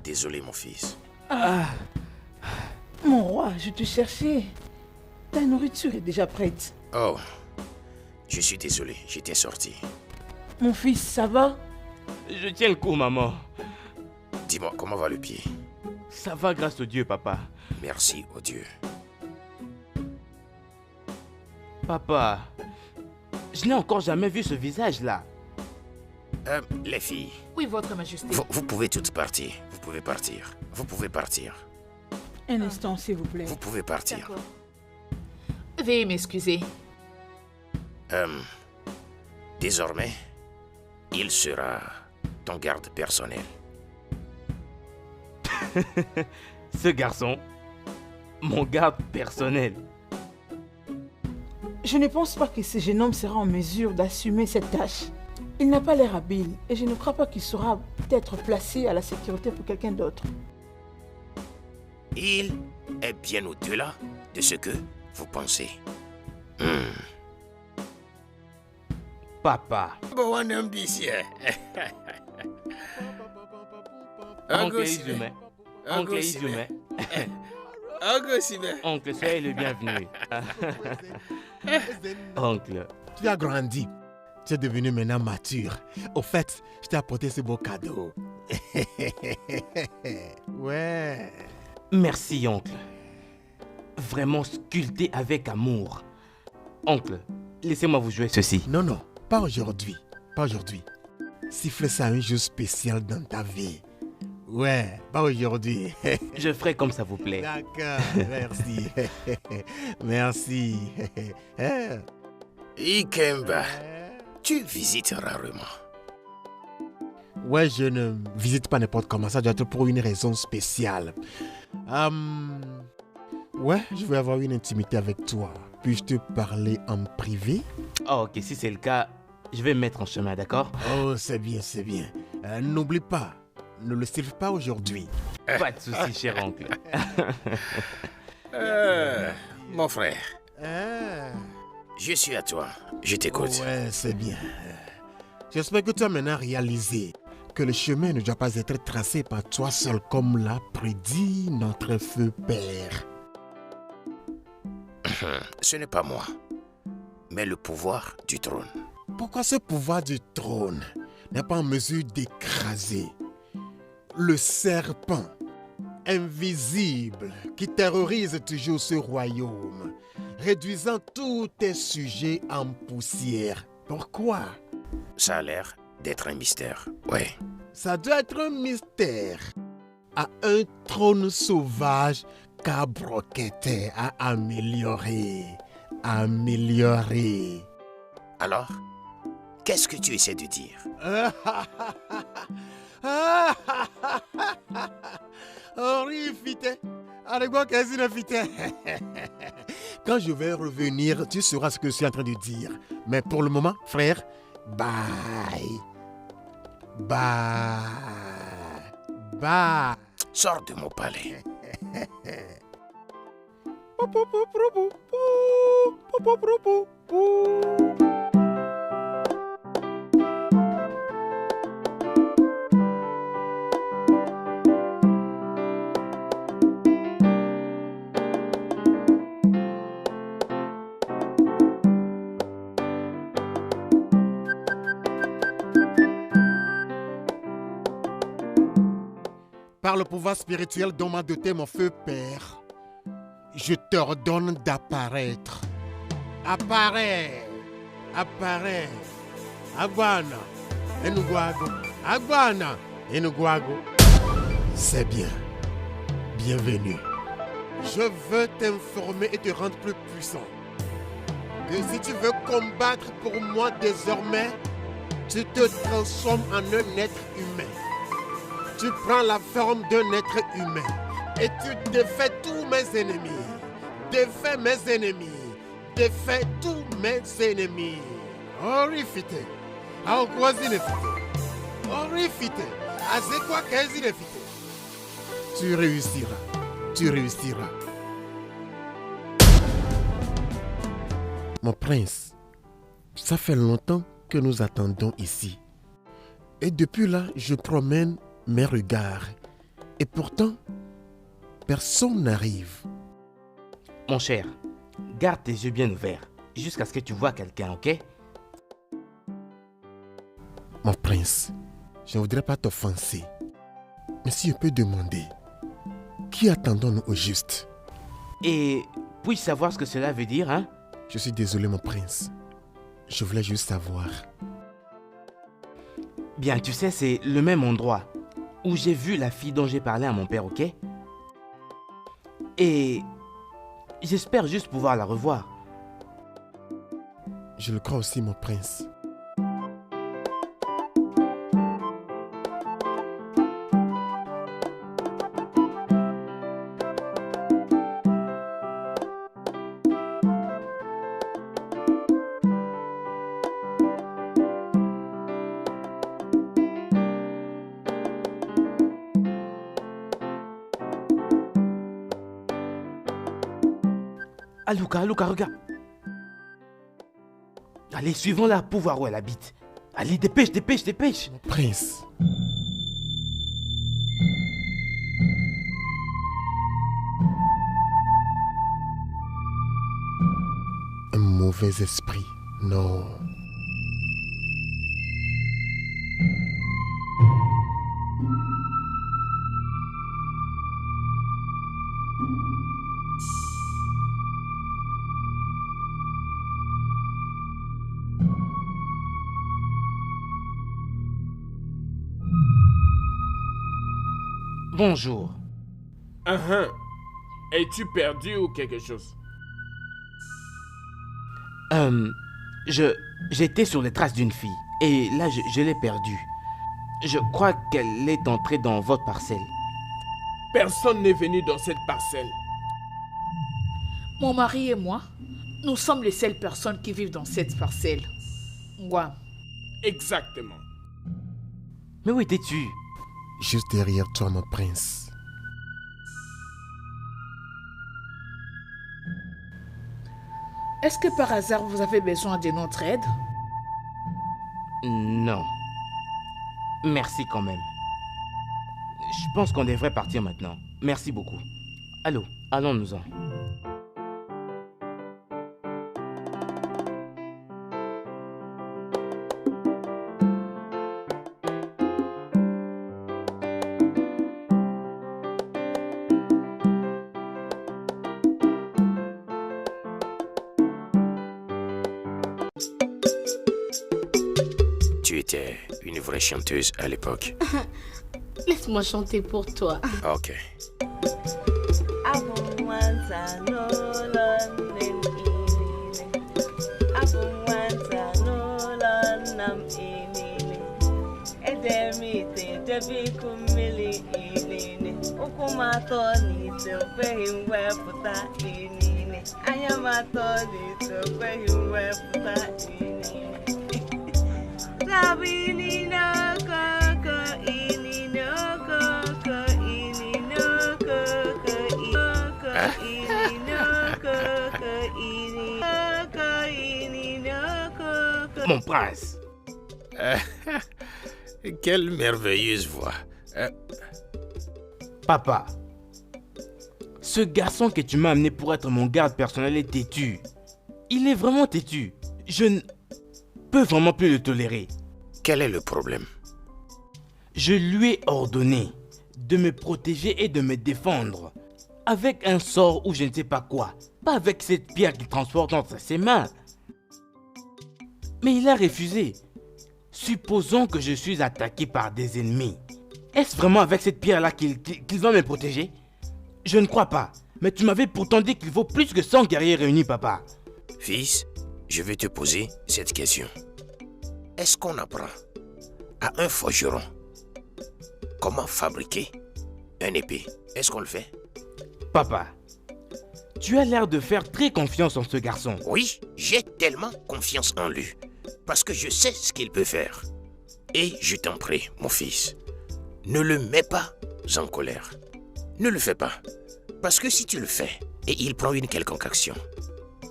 Désolé, mon fils. Mon roi, je te cherchais. Ta nourriture est déjà prête. Oh, je suis désolé, j'étais sorti. Mon fils, ça va? Je tiens le coup, maman. Dis-moi, comment va le pied? Ça va grâce au Dieu, papa. Merci au Dieu. Papa, je n'ai encore jamais vu ce visage-là. Les filles, Oui, votre majesté. vous pouvez toutes partir. Vous pouvez partir. Vous pouvez partir. Un instant, s'il vous plaît. Vous pouvez partir. D'accord. Veuillez m'excuser. Désormais, il sera ton garde personnel. Ce garçon, mon garde personnel. Je ne pense pas que ce jeune homme sera en mesure d'assumer cette tâche. Il n'a pas l'air habile et je ne crois pas qu'il sera peut-être placé à la sécurité pour quelqu'un d'autre. Il est bien au-delà de ce que vous pensez. Papa. Bon ambitieux. Oncle Izume. Oncle Izume. Oncle, soyez le bienvenu. Oncle. Tu as grandi. Tu es devenu maintenant mature. Au fait, je t'ai apporté ce beau cadeau. Ouais. Merci, oncle. Vraiment sculpté avec amour. Oncle, laissez-moi vous jouer ceci. Non, non, pas aujourd'hui. Pas aujourd'hui. Siffle ça un jour spécial dans ta vie. Ouais, pas aujourd'hui. Je ferai comme ça vous plaît. D'accord, merci. Merci. Ikemba, tu visites rarement. Ouais, je ne visite pas n'importe comment. Ça doit être pour une raison spéciale. Ouais, je veux avoir une intimité avec toi. Puis-je te parler en privé? Oh, ok, si c'est le cas, je vais me mettre en chemin, d'accord? Oh, c'est bien, c'est bien. N'oublie pas, ne le siffle pas aujourd'hui. Pas de souci, cher oncle. Mon frère, je suis à toi. Je t'écoute. Ouais, c'est bien. J'espère que tu as maintenant réalisé que le chemin ne doit pas être tracé par toi seul comme l'a prédit notre feu père. Ce n'est pas moi, mais le pouvoir du trône. Pourquoi ce pouvoir du trône n'est pas en mesure d'écraser le serpent invisible qui terrorise toujours ce royaume, réduisant tous tes sujets en poussière? Pourquoi? Ça a l'air d'être un mystère, ouais. Ça doit être un mystère à un trône sauvage qu'Abrokete a amélioré. Alors, qu'est-ce que tu essaies de dire? Quand je vais revenir, tu sauras ce que je suis en train de dire. Mais pour le moment, frère, bye. Bye. Sors de mon palais. Par le pouvoir spirituel dont m'a doté mon feu père, je t'ordonne d'apparaître. Apparais. Aguana. Enugwago. Aguana. Enugwago. C'est bien. Bienvenue. Je veux t'informer et te rendre plus puissant. que si tu veux combattre pour moi désormais, tu te transformes en un être humain. Tu prends la forme d'un être humain et tu défais tous mes ennemis. Défais mes ennemis. Défais tous mes ennemis. Horrifite. Aokwazilefite. Horrifite. Azekwa kezilefite. Tu réussiras. Tu réussiras. Mon prince, ça fait longtemps que nous attendons ici. Et depuis là, je promène mes regards. Et pourtant, personne n'arrive. Mon cher, garde tes yeux bien ouverts jusqu'à ce que tu vois quelqu'un, ok? Mon prince, je ne voudrais pas t'offenser. Mais si je peux demander, qui attendons-nous au juste? Et puis-je savoir ce que cela veut dire, hein? Je suis désolé, mon prince. Je voulais juste savoir. Bien, tu sais, c'est le même endroit où j'ai vu la fille dont j'ai parlé à mon père, ok? Et j'espère juste pouvoir la revoir. Je le crois aussi, mon prince. Ah, Luca, regarde. Allez, suivons-la pour voir où elle habite. Allez, dépêche. Mon prince. Un mauvais esprit, non. Bonjour. Es-tu perdu ou quelque chose? J'étais sur les traces d'une fille et là je l'ai perdue. Je crois qu'elle est entrée dans votre parcelle. Personne n'est venu dans cette parcelle. Mon mari et moi, nous sommes les seules personnes qui vivent dans cette parcelle. Ouais. Exactement. Mais où étais-tu? Juste derrière toi, mon prince. Est-ce que par hasard vous avez besoin de notre aide? Non. Merci quand même. Je pense qu'on devrait partir maintenant. Merci beaucoup. Allons-nous-en. Tu étais une vraie chanteuse à l'époque. Laisse-moi chanter pour toi. Ok. Mon prince. Quelle merveilleuse voix. Papa, ce garçon que tu m'as amené pour être mon garde personnel est têtu. Il est vraiment têtu. Je ne peux vraiment plus le tolérer. Quel est le problème? Je lui ai ordonné de me protéger et de me défendre. Avec un sort ou je ne sais pas quoi. Pas avec cette pierre qu'il transporte entre ses mains. Mais il a refusé. Supposons que je suis attaqué par des ennemis. Est-ce vraiment avec cette pierre-là qu'ils vont me protéger? Je ne crois pas. Mais tu m'avais pourtant dit qu'il faut plus que 100 guerriers réunis, papa. Fils, je vais te poser cette question. Est-ce qu'on apprend à un forgeron comment fabriquer un épée? Est-ce qu'on le fait? Papa, tu as l'air de faire très confiance en ce garçon. Oui, j'ai tellement confiance en lui. Parce que je sais ce qu'il peut faire. Et je t'en prie, mon fils, ne le mets pas en colère. Ne le fais pas. Parce que si tu le fais et il prend une quelconque action,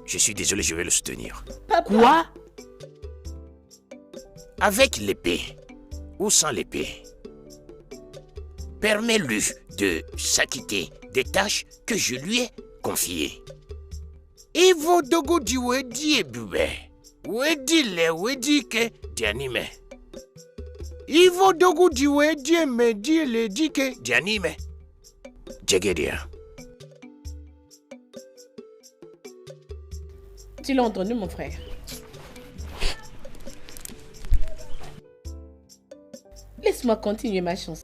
je suis désolé, je vais le soutenir. Papa. Quoi? Avec l'épée ou sans l'épée, permets-lui de s'acquitter des tâches que je lui ai confiées. Ivo dogo di wedi ebube, wedi le wedi ke dianime. Ivo dogo di wedi emedi le di ke dianime. Djegedia. Tu l'as entendu, mon frère? Laisse-moi continuer ma chanson.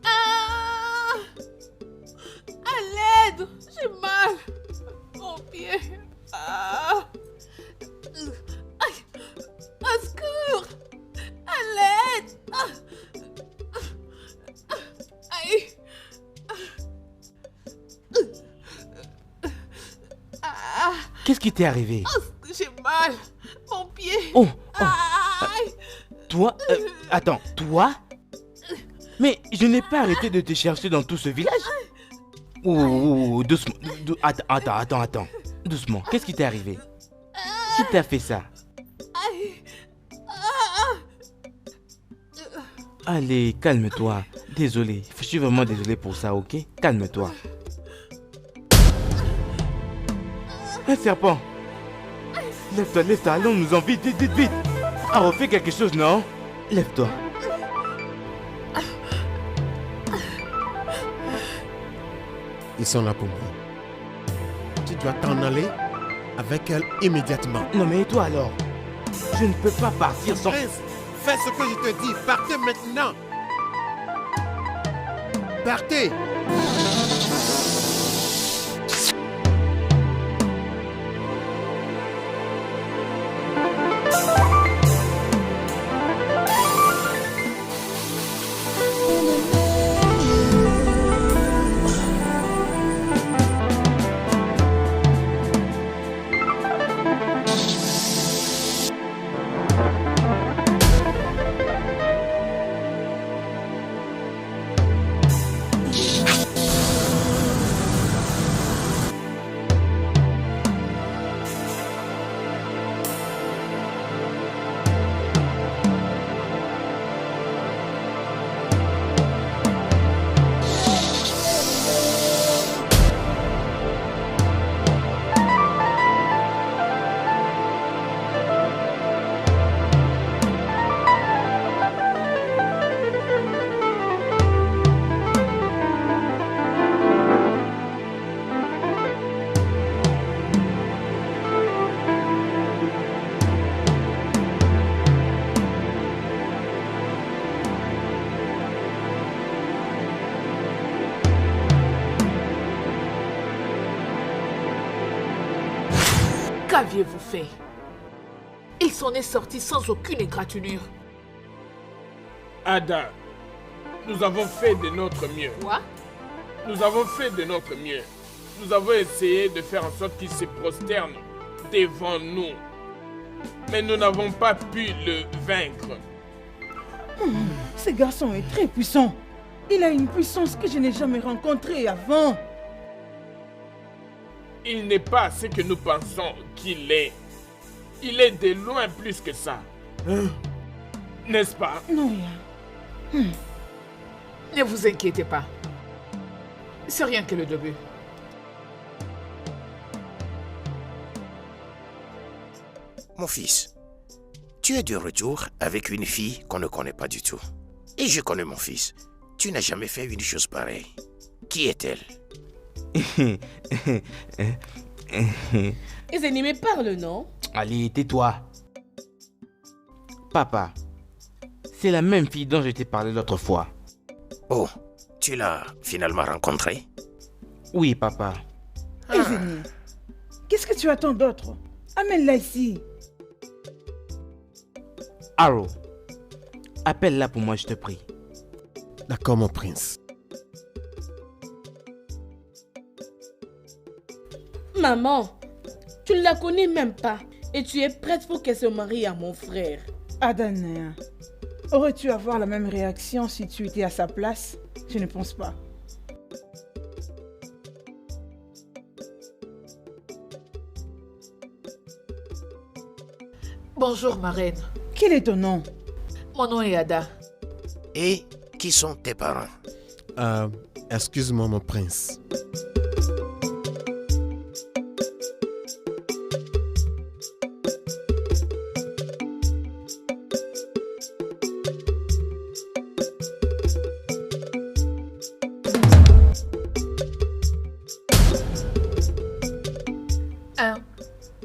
Ah! À l'aide! J'ai mal! Mon pied! Ah! Aïe! Au secours! À l'aide! Aïe! Ah! Qu'est-ce qui t'est arrivé? J'ai mal! Mon pied! Oh, Aïe! toi, attends, toi? Mais je n'ai pas arrêté de te chercher dans tout ce village. Oh, doucement, attends. Doucement, qu'est-ce qui t'est arrivé? Qui t'a fait ça? Aïe! Allez, calme-toi. Désolé, je suis vraiment désolé pour ça, ok? Calme-toi. Un serpent! Lève-toi, allons-nous-en vite. Ah, refais quelque chose, non? Lève-toi. Ils sont là pour moi. Tu dois t'en aller avec elle immédiatement. Non mais et toi alors? Je ne peux pas partir sans... Prince, fais ce que je te dis. Partez maintenant. Partez. Qu'aviez-vous fait? Il s'en est sorti sans aucune égratignure. Ada, nous avons fait de notre mieux. Quoi? Nous avons fait de notre mieux. Nous avons essayé de faire en sorte qu'il se prosterne devant nous. Mais nous n'avons pas pu le vaincre. Ce garçon est très puissant. Il a une puissance que je n'ai jamais rencontrée avant. Il n'est pas ce que nous pensons qu'il est. Il est de loin plus que ça. N'est-ce pas? Non, Ria. Ne vous inquiétez pas. C'est rien que le début. Mon fils, tu es de retour avec une fille qu'on ne connaît pas du tout. Et je connais mon fils. Tu n'as jamais fait une chose pareille. Qui est-elle? Ezeni me parle, non? Allez, tais-toi. Papa, c'est la même fille dont je t'ai parlé l'autre fois. Oh, tu l'as finalement rencontrée? Oui, papa. Ezeni, qu'est-ce que tu attends d'autre? Amène-la ici. Arrow, appelle-la pour moi, je te prie. D'accord, mon prince. Maman, tu ne la connais même pas et tu es prête pour qu'elle se marie à mon frère. Adanea, aurais-tu avoir la même réaction si tu étais à sa place? Je ne pense pas. Bonjour, ma reine. Quel est ton nom? Mon nom est Ada. Et qui sont tes parents? Excuse-moi, mon prince.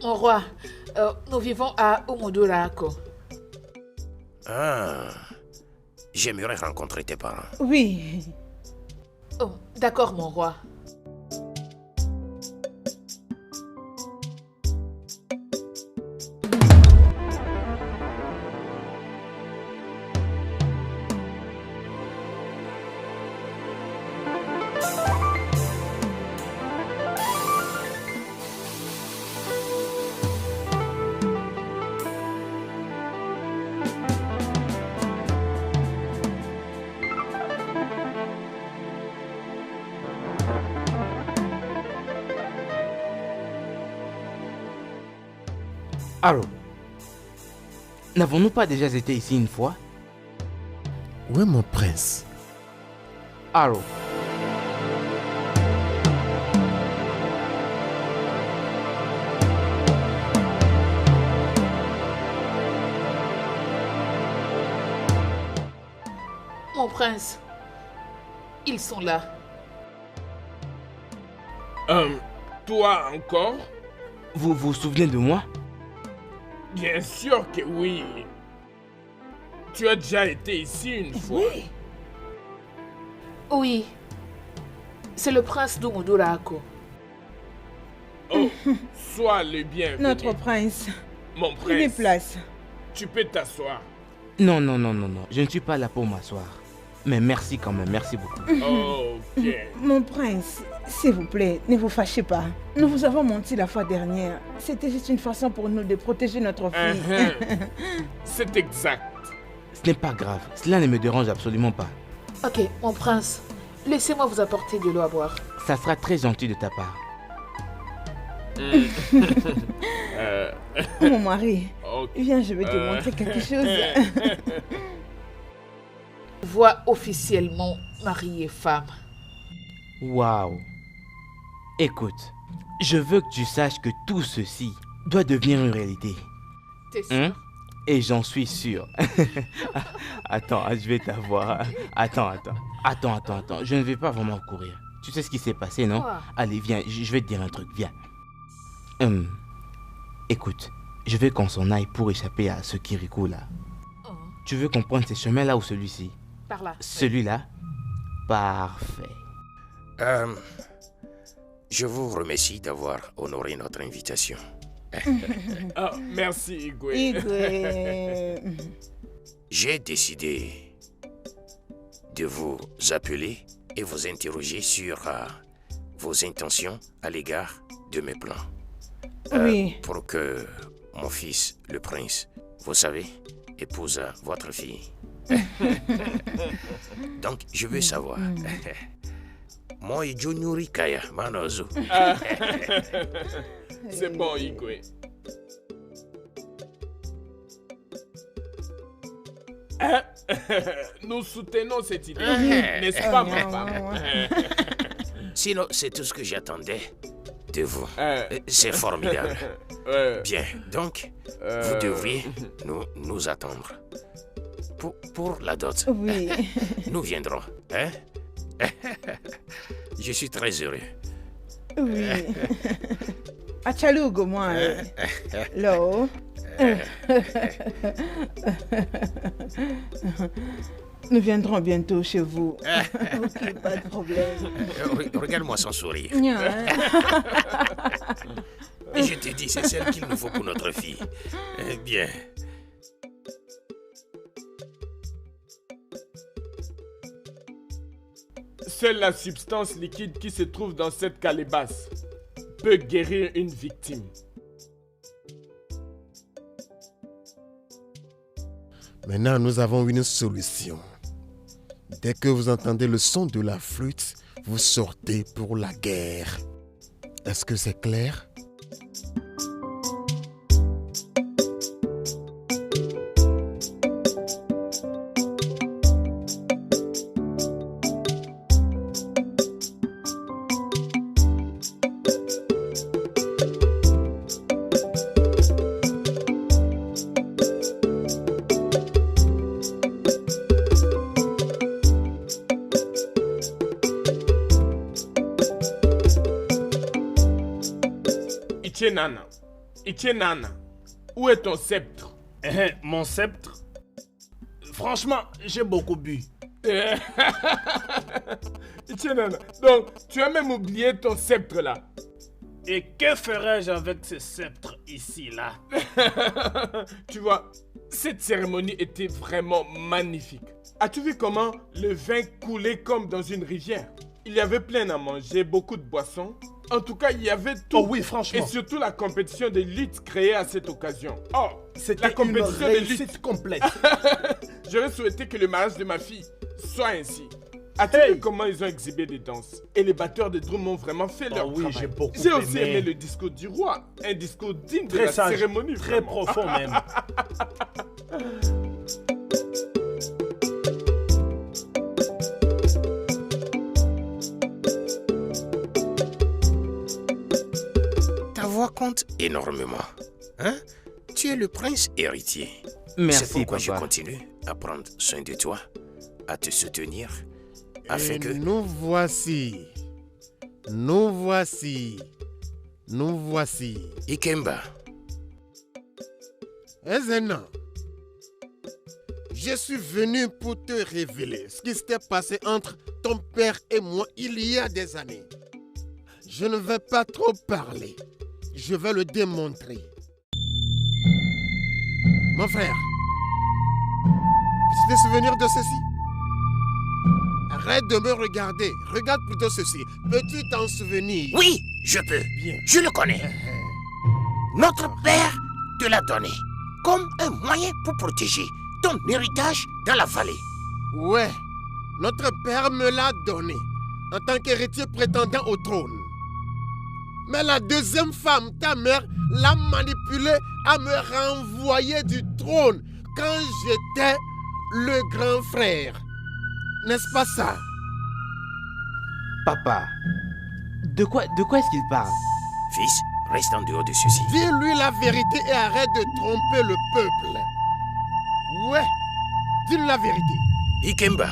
Mon roi, nous vivons à Umudurako. Ah, j'aimerais rencontrer tes parents. Oui. Oh, d'accord, mon roi. Arrow, n'avons-nous pas déjà été ici une fois? Oui, mon prince. Arrow. Mon prince, ils sont là. Toi encore? Vous vous souvenez de moi? Bien sûr que oui. Tu as déjà été ici une fois. Oui. Oui. C'est le prince d'Umudurako. Oh, sois le bienvenu. Notre prince. Mon Prenez prince, place. tu peux t'asseoir. Non, non, non, non, non. Je ne suis pas là pour m'asseoir. Mais merci quand même, merci beaucoup. Oh, bien. Mon prince, s'il vous plaît, ne vous fâchez pas. Nous vous avons menti la fois dernière. C'était juste une façon pour nous de protéger notre fille. C'est exact. Ce n'est pas grave. Cela ne me dérange absolument pas. Ok, mon prince, laissez-moi vous apporter de l'eau à boire. Ça sera très gentil de ta part. Mon mari, Ok. viens, je vais te montrer quelque chose. Voix officiellement mari et femme. Waouh. Écoute, je veux que tu saches que tout ceci doit devenir une réalité. T'es sûr? Hein? Et j'en suis sûr. Attends, je vais t'avoir. Attends. Je ne vais pas vraiment courir. Tu sais ce qui s'est passé, non? Quoi? Allez, viens, je vais te dire un truc, viens. Écoute, je veux qu'on s'en aille pour échapper à ce Kirikou là. Oh, Tu veux qu'on prenne ces chemins-là ou celui-ci? par là. Celui-là? Parfait. Je vous remercie d'avoir honoré notre invitation. Ah, merci, Igwe. Igwe. J'ai décidé de vous appeler et vous interroger sur vos intentions à l'égard de mes plans. Oui. Pour que mon fils, le prince, vous savez, épouse votre fille. Donc, je veux savoir. Moi, Juniori Kaya, Manozo. C'est bon, Igwe. Hein? Nous soutenons cette idée, n'est-ce pas, ma femme? Sinon, c'est tout ce que j'attendais de vous. C'est formidable. Bien, donc, vous devriez nous attendre. Pour la dot. Oui. Nous viendrons. Hein? Je suis très heureux. Oui. Achalugo, moi. Là. Nous viendrons bientôt chez vous. Ok, pas de problème. Regarde-moi son sourire. Nya. Et je te dis, c'est celle qu'il nous faut pour notre fille. Bien. Seule la substance liquide qui se trouve dans cette calebasse peut guérir une victime. Maintenant, nous avons une solution. Dès que vous entendez le son de la flûte, vous sortez pour la guerre. Est-ce que c'est clair? Itienana, où est ton sceptre? Mon sceptre? Franchement, j'ai beaucoup bu. Itienana, donc tu as même oublié ton sceptre là. Et que ferais-je avec ce sceptre ici, là? Tu vois, cette cérémonie était vraiment magnifique. As-tu vu comment le vin coulait comme dans une rivière? Il y avait plein à manger, beaucoup de boissons. En tout cas, il y avait tout. Oh oui, franchement. Et surtout la compétition de lutte créée à cette occasion. Oh, c'était la compétition une de réussite lutte complète. J'aurais souhaité que le mariage de ma fille soit ainsi. As-tu vu comment ils ont exhibé des danses? Et les batteurs de drum ont vraiment fait leur travail. J'ai beaucoup J'ai aussi aimé le discours du roi. Un discours digne de la cérémonie. Très vraiment. profond même. Ta voix compte énormément. Hein? Tu es le prince héritier. Merci, C'est pourquoi papa. je continue à prendre soin de toi, à te soutenir, Et afin que... nous voici. Nous voici. Nous voici. Ikemba, Ezena, je suis venu pour te révéler ce qui s'était passé entre ton père et moi il y a des années. Je ne vais pas trop parler. Je vais le démontrer. Mon frère, peux-tu te souvenir de ceci? Arrête de me regarder. Regarde plutôt ceci. Peux-tu t'en souvenir? oui, je peux. Bien. Je le connais. Notre père te l'a donné comme un moyen pour protéger ton héritage dans la vallée. Ouais, notre père me l'a donné en tant qu'héritier prétendant au trône. Mais la deuxième femme, ta mère, l'a manipulé à me renvoyer du trône quand j'étais le grand frère. N'est-ce pas ça? Papa, de quoi est-ce qu'il parle? Fils, reste en dehors de ceci. Dis-lui la vérité et arrête de tromper le peuple. Ouais, dis-lui la vérité. Ikemba,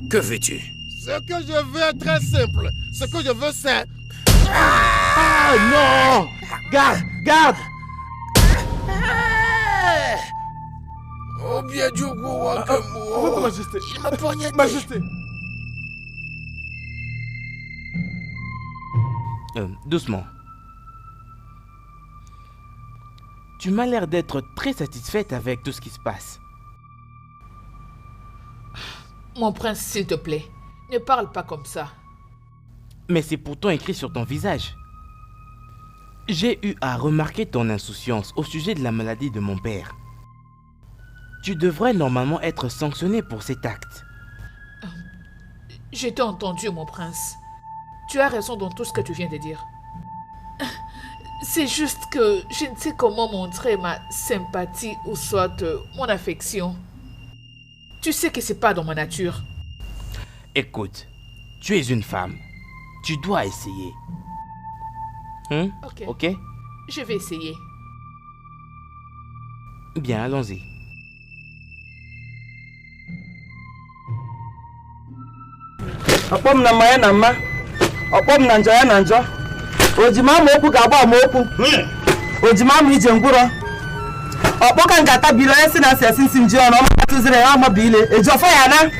que veux-tu? Ce que je veux est très simple. Ce que je veux, c'est... Ah non! Garde! Garde! Oh bien Diogo Wakemo. Votre Majesté. Il m'a poignardé. Majesté. Doucement. Tu m'as l'air d'être très satisfaite avec tout ce qui se passe. Mon prince, s'il te plaît, ne parle pas comme ça. Mais c'est pourtant écrit sur ton visage. J'ai eu à remarquer ton insouciance au sujet de la maladie de mon père. Tu devrais normalement être sanctionné pour cet acte. Je t'ai entendu, mon prince. Tu as raison dans tout ce que tu viens de dire. C'est juste que je ne sais comment montrer ma sympathie ou soit mon affection. Tu sais que c'est pas dans ma nature. Écoute, tu es une femme. Tu dois essayer. Ok? Je vais essayer. Bien, allons-y. Opom na maya na ma, opom na njaya na njo, Ojima moku gaba moku. Ojima mi jenguro. Opoka ngata bilo esi na se sinsin je ona ma tuzire ya mo bile. Ejofo ya na.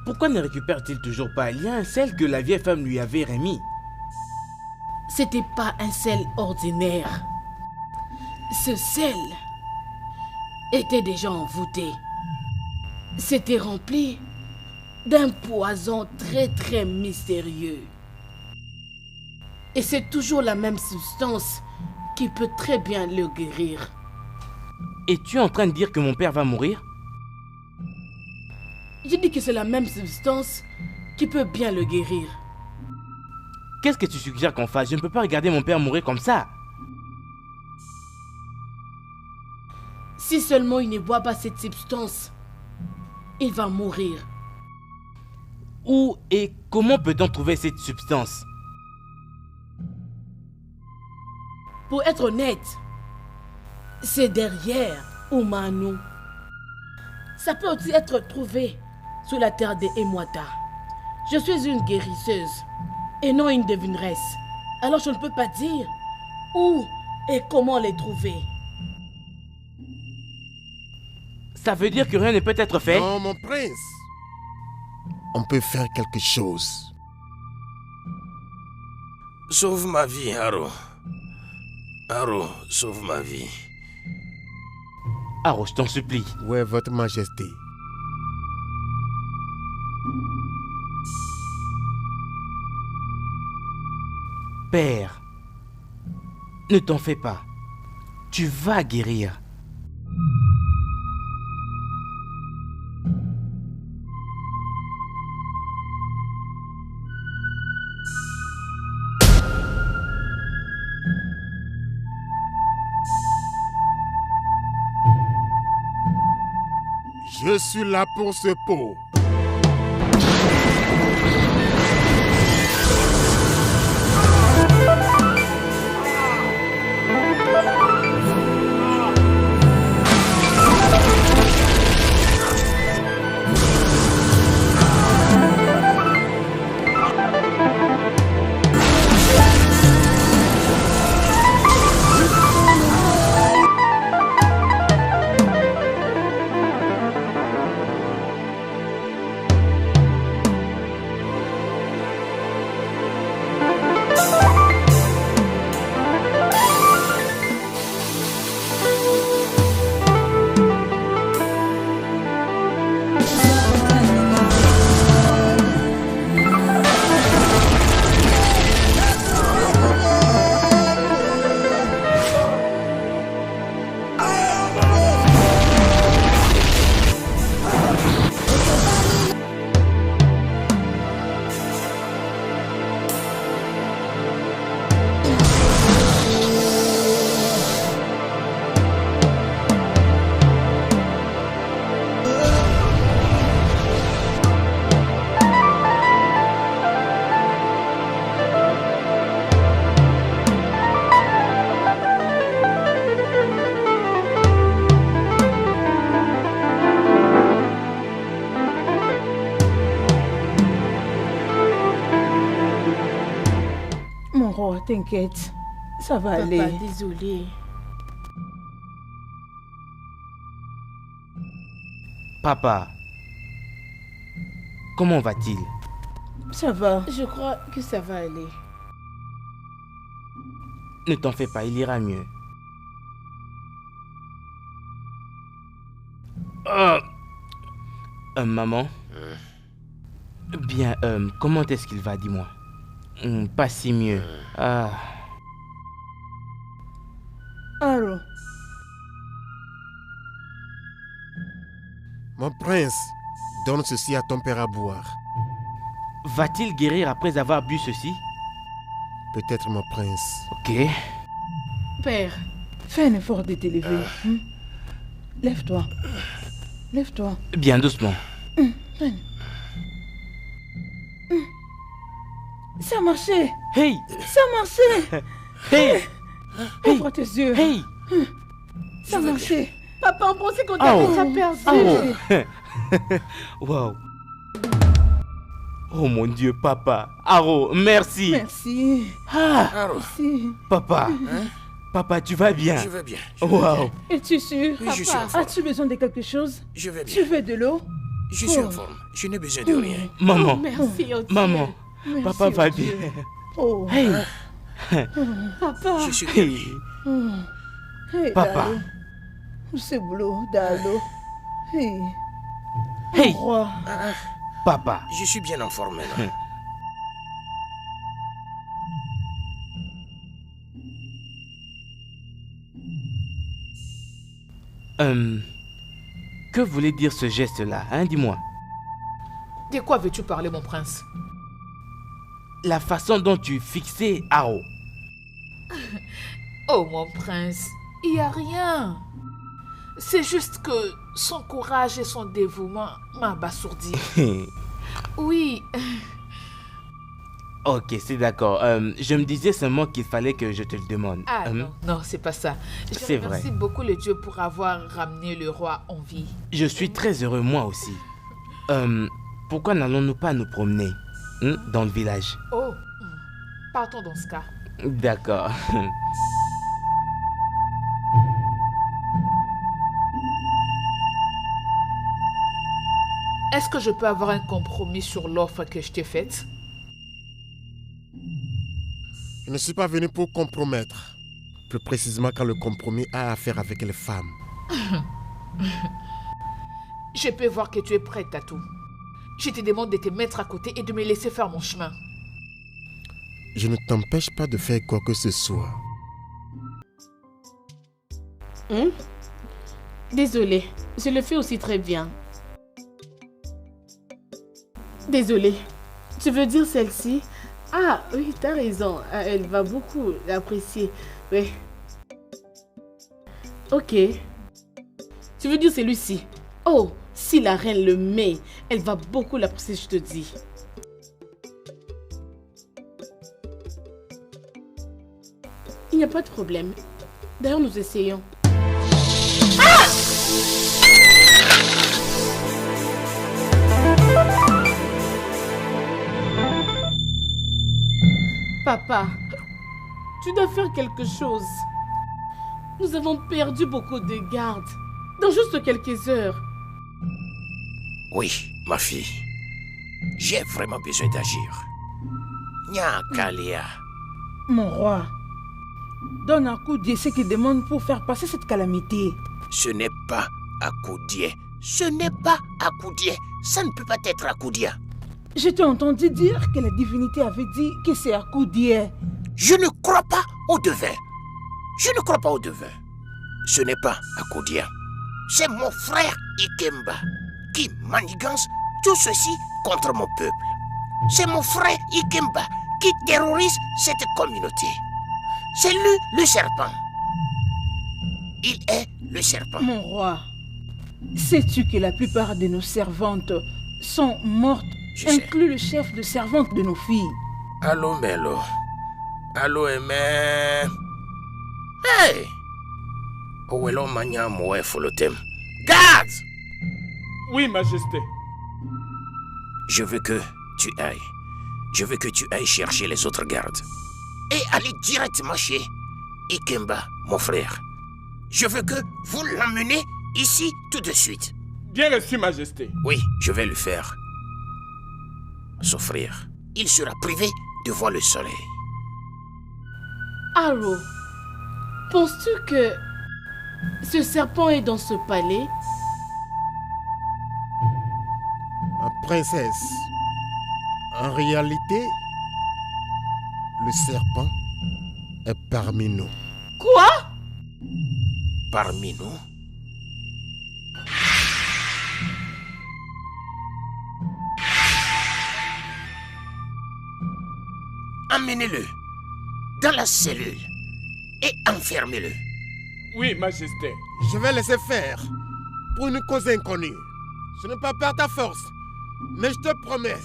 Pourquoi ne récupère-t-il toujours pas? Il y a un sel que la vieille femme lui avait remis. C'était pas un sel ordinaire. Ce sel était déjà envoûté. C'était rempli d'un poison très mystérieux. Et c'est toujours la même substance qui peut très bien le guérir. Et tu es en train de dire que mon père va mourir? Je dis que c'est la même substance qui peut bien le guérir. Qu'est-ce que tu suggères qu'on fasse? Je ne peux pas regarder mon père mourir comme ça. Si seulement il ne boit pas cette substance, il va mourir. Où et comment peut-on trouver cette substance? Pour être honnête, c'est derrière Oumanou. Ça peut aussi être trouvé sous la terre des Emwata. Je suis une guérisseuse et non une devineresse. Alors je ne peux pas dire où et comment les trouver. Ça veut dire que rien ne peut être fait? Non, mon prince. On peut faire quelque chose. Sauve ma vie, Haro. Haro, sauve ma vie. Haro, je t'en supplie. Ouais, votre majesté. Père, ne t'en fais pas. Tu vas guérir. Je suis là pour ce pot. T'inquiète, ça va Papa, aller. désolé. Papa, comment va-t-il? Ça va. Je crois que ça va aller. Ne t'en fais pas, il ira mieux. Maman? Bien, comment est-ce qu'il va, dis-moi? Pas si mieux. Ah. Haro. Mon prince, donne ceci à ton père à boire. Va-t-il guérir après avoir bu ceci? Peut-être, mon prince. Ok. Père. Fais un effort de te lever. Lève-toi. Lève-toi. Bien doucement. Ça a marché. Hey! Ça a marché. Hey! Ouvre tes yeux. Hey! Ça a marché. Papa, on pensait qu'on t'avait déjà perdu. Wow. Oh mon Dieu, papa. Aro, merci. Merci. Aro, Merci. Papa. hein? Papa, tu vas bien? Je vais bien. je vais Wow. bien. Es-tu sûr? Oui, je suis en forme. As-tu besoin de quelque chose? Je vais Tu bien. veux de l'eau? Je suis en forme. Je n'ai besoin de rien. Maman. Merci, oh Dieu. Maman. Merci, Papa va oh bien. Dieu. Oh. Hey. Papa. Je suis Hey. Hey, Papa. Dalo. C'est boulot, Dalo. Hey. Hey. Roi. Papa. Je suis bien en forme maintenant. Que voulait dire ce geste-là, hein? Dis-moi. De quoi veux-tu parler, mon prince? La façon dont tu fixais Aro. Oh, mon prince, il n'y a rien. C'est juste que son courage et son dévouement m'abasourdi. Oui, Ok, c'est d'accord. Je me disais seulement qu'il fallait que je te le demande. ah non, c'est pas ça. Je C'est remercie vrai. beaucoup le Dieu pour avoir ramené le roi en vie. Je suis très heureux, moi aussi. Pourquoi n'allons-nous pas nous promener dans le village? Oh, partons dans ce cas. D'accord. Est-ce que je peux avoir un compromis sur l'offre que je t'ai faite? Je ne suis pas venu pour compromettre. Plus précisément quand le compromis a affaire avec les femmes. Je peux voir que tu es prête à tout. Je te demande de te mettre à côté et de me laisser faire mon chemin. Je ne t'empêche pas de faire quoi que ce soit. Désolée, je le fais aussi très bien. Désolée, tu veux dire celle-ci? Ah oui, t'as raison, elle va beaucoup l'apprécier. Oui. Ok. Tu veux dire celui-ci? Oh, si la reine le met, elle va beaucoup l'apprécier, je te dis. Il n'y a pas de problème. D'ailleurs, nous essayons. Papa, tu dois faire quelque chose. Nous avons perdu beaucoup de gardes dans juste quelques heures. Oui, ma fille. J'ai vraiment besoin d'agir. Nya Kalia. Mon roi, donne à Koudié ce qu'il demande pour faire passer cette calamité. Ce n'est pas Akoudié. Ce n'est pas Akoudié. Ça ne peut pas être Akoudia. Je t'ai entendu dire que la divinité avait dit que c'est à Koudié. Je ne crois pas au devin. Je ne crois pas au devin. Ce n'est pas Akoudia. C'est mon frère Ikemba qui manigance tout ceci contre mon peuple. C'est mon frère Ikemba qui terrorise cette communauté. C'est lui le serpent. Il est le serpent. Mon roi, sais-tu que la plupart de nos servantes sont mortes, Je sais. inclus le chef de servante de nos filles? Allô, Melo. Allô, Aimé. Hey! Owelo manya moe folotem. Garde! Oui, Majesté. Je veux que tu ailles. Je veux que tu ailles chercher les autres gardes. Et aller directement chez Ikemba, mon frère. Je veux que vous l'emmenez ici tout de suite. Bien reçu, Majesté. Oui, je vais lui faire souffrir. Il sera privé de voir le soleil. Aro, penses-tu que ce serpent est dans ce palais? Princesse, en réalité, le serpent est parmi nous. Quoi? Parmi nous, emmenez-le dans la cellule et enfermez-le. Oui, Majesté. Je vais laisser faire pour une cause inconnue. Ce n'est pas par ta force, mais je te promets,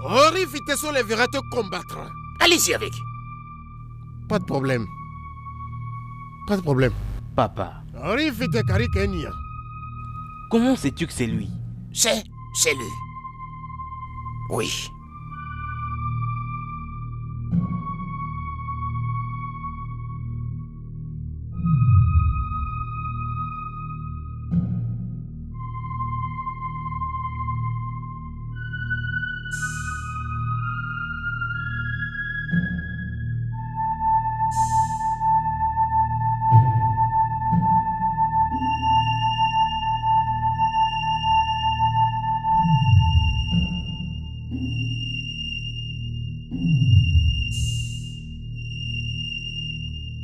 Ori Viteso verra te combattre. Allez-y avec. Pas de problème. Pas de problème. Papa, Arrive te kari Kenya. comment sais-tu que c'est lui? C'est lui. Oui.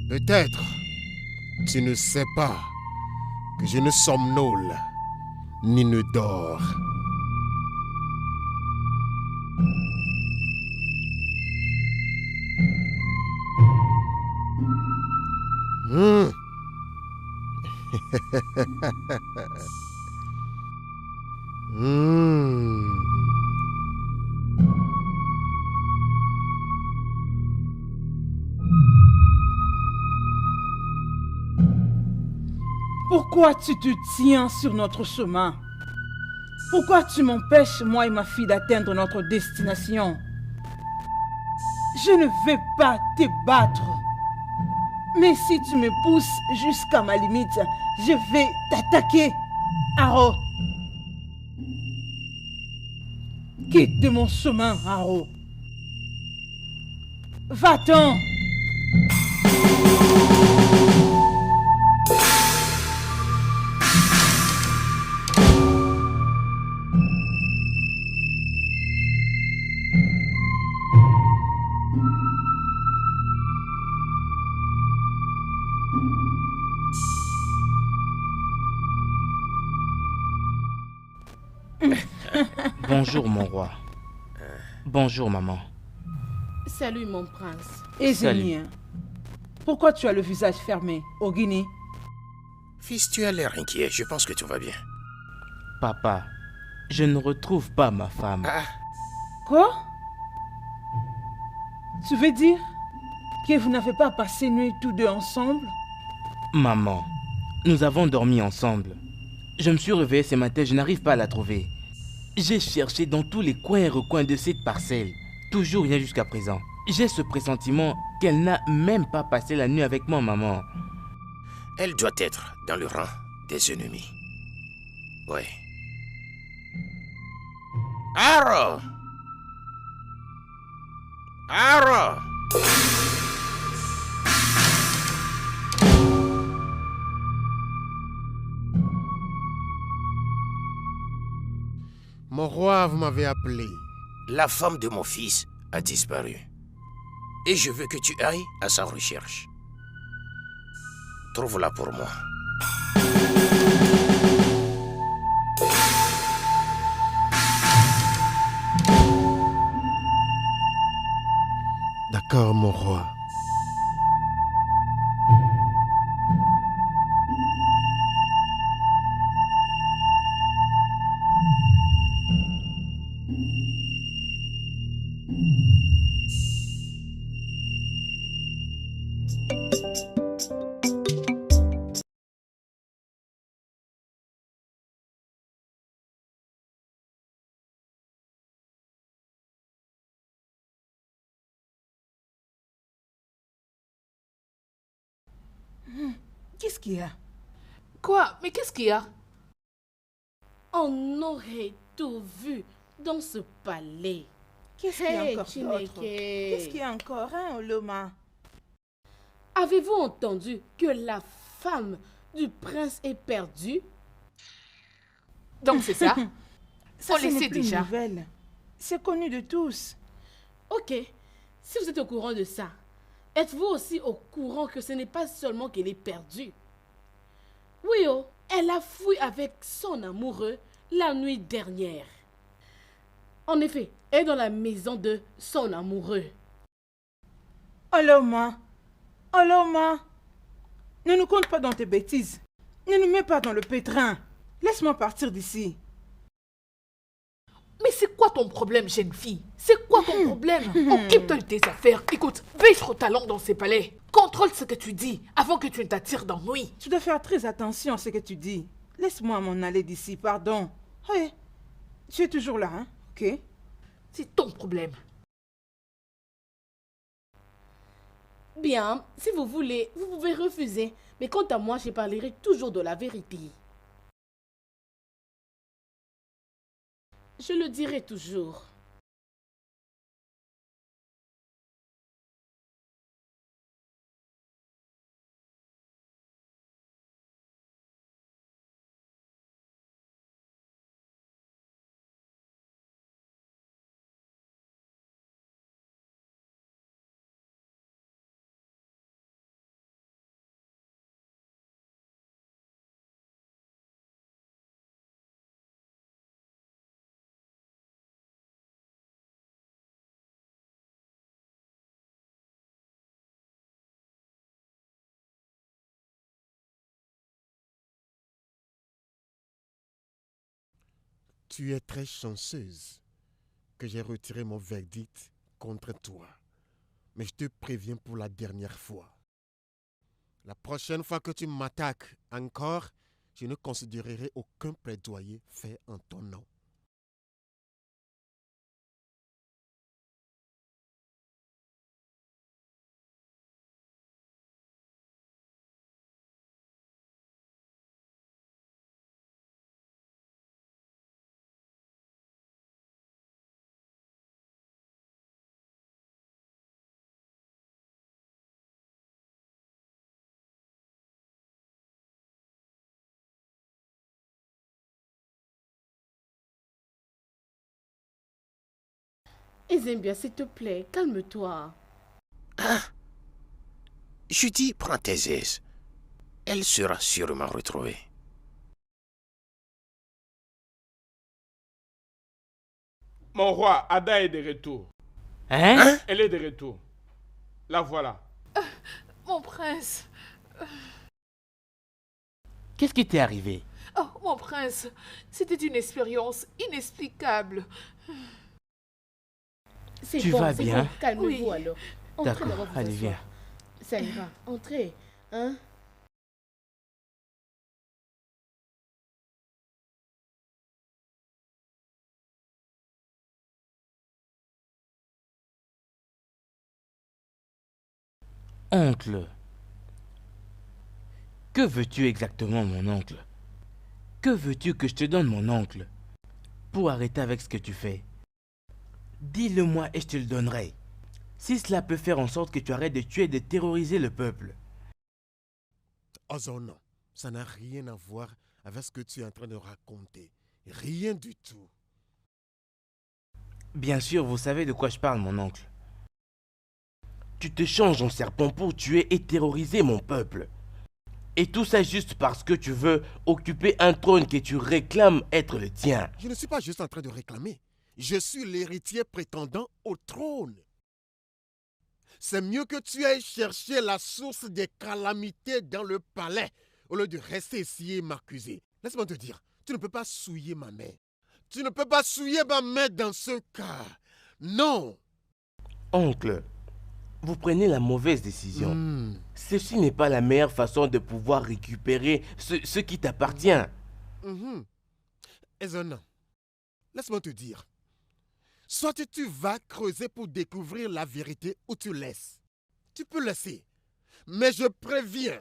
Peut-être tu ne sais pas que je ne somnole ni ne dors. Hmm. Hmm. Pourquoi tu te tiens sur notre chemin? Pourquoi tu m'empêches, moi et ma fille, d'atteindre notre destination? Je ne vais pas te battre. Mais si tu me pousses jusqu'à ma limite, je vais t'attaquer. Haro. Quitte de mon chemin, Haro. Va-t'en. Bonjour mon roi. Bonjour maman. Salut mon prince. Ezémien, pourquoi tu as le visage fermé, Ogini? Fils, tu as l'air inquiet. Je pense que tout va bien. Papa, je ne retrouve pas ma femme. Ah, Quoi? Tu veux dire que vous n'avez pas passé nuit tous deux ensemble? Maman, nous avons dormi ensemble. Je me suis réveillé ce matin, je n'arrive pas à la trouver. J'ai cherché dans tous les coins et recoins de cette parcelle. Toujours rien jusqu'à présent. J'ai ce pressentiment qu'elle n'a même pas passé la nuit avec moi, maman. elle doit être dans le rang des ennemis. Oui. Haro! Haro! Mon roi, vous m'avez appelé. La femme de mon fils a disparu. Et je veux que tu ailles à sa recherche. Trouve-la pour moi. D'accord, mon roi. Qu'est-ce qu'il y a? Quoi? Mais qu'est-ce qu'il y a? On aurait tout vu dans ce palais. Qu'est-ce qu'il y a Hey, encore d'autre? Chineke. Qu'est-ce qu'il y a encore, hein, Oloma? Avez-vous entendu que la femme du prince est perdue? Donc c'est ça? Ça, On ce le n'est sait plus une déjà. nouvelle. C'est connu de tous. Ok, si vous êtes au courant de ça, êtes-vous aussi au courant que ce n'est pas seulement qu'elle est perdue? Oui, oh, elle a fui avec son amoureux la nuit dernière. En effet, elle est dans la maison de son amoureux. Oloma, Oloma, ne nous compte pas dans tes bêtises. Ne nous mets pas dans le pétrin. Laisse-moi partir d'ici. Mais c'est quoi ton problème, jeune fille? C'est quoi ton problème? Occupe-toi de tes affaires. Écoute, veille sur talent dans ces palais. Contrôle ce que tu dis avant que tu ne t'attires d'ennui. Tu dois faire très attention à ce que tu dis. Laisse-moi m'en aller d'ici, pardon. Oui, tu es toujours là, hein? Ok. C'est ton problème. Bien, si vous voulez, vous pouvez refuser. Mais quant à moi, je parlerai toujours de la vérité. Je le dirai toujours. Tu es très chanceuse que j'ai retiré mon verdict contre toi. Mais je te préviens pour la dernière fois. La prochaine fois que tu m'attaques encore, je ne considérerai aucun plaidoyer fait en ton nom. Ezembia, s'il te plaît, calme-toi. Hein? Judy, prends tes aises. Elle sera sûrement retrouvée. Mon roi, Ada est de retour. Hein? Elle est de retour. La voilà. Mon prince. Qu'est-ce qui t'est arrivé? Oh, mon prince. C'était une expérience inexplicable. C'est Tu bon, vas c'est bien? bon. Calmez-vous Oui. alors. Entrez D'accord, d'abord vous allez, asseoir. viens. Ça ira. Entrez. Hein? Oncle. Que veux-tu exactement, mon oncle? Que veux-tu que je te donne, mon oncle? Pour arrêter avec ce que tu fais. Dis-le-moi et je te le donnerai. Si cela peut faire en sorte que tu arrêtes de tuer et de terroriser le peuple. Oh non, ça n'a rien à voir avec ce que tu es en train de raconter. Rien du tout. Bien sûr, vous savez de quoi je parle, mon oncle. Tu te changes en serpent pour tuer et terroriser mon peuple. Et tout ça juste parce que tu veux occuper un trône que tu réclames être le tien. Je ne suis pas juste en train de réclamer. Je suis l'héritier prétendant au trône. C'est mieux que tu ailles chercher la source des calamités dans le palais au lieu de rester ici et m'accuser. Laisse-moi te dire, tu ne peux pas souiller ma main. Tu ne peux pas souiller ma main dans ce cas. Non. Oncle, vous prenez la mauvaise décision. Ceci n'est pas la meilleure façon de pouvoir récupérer ce qui t'appartient. Ezona, laisse-moi te dire. Soit tu vas creuser pour découvrir la vérité ou tu laisses. Tu peux laisser. Mais je préviens.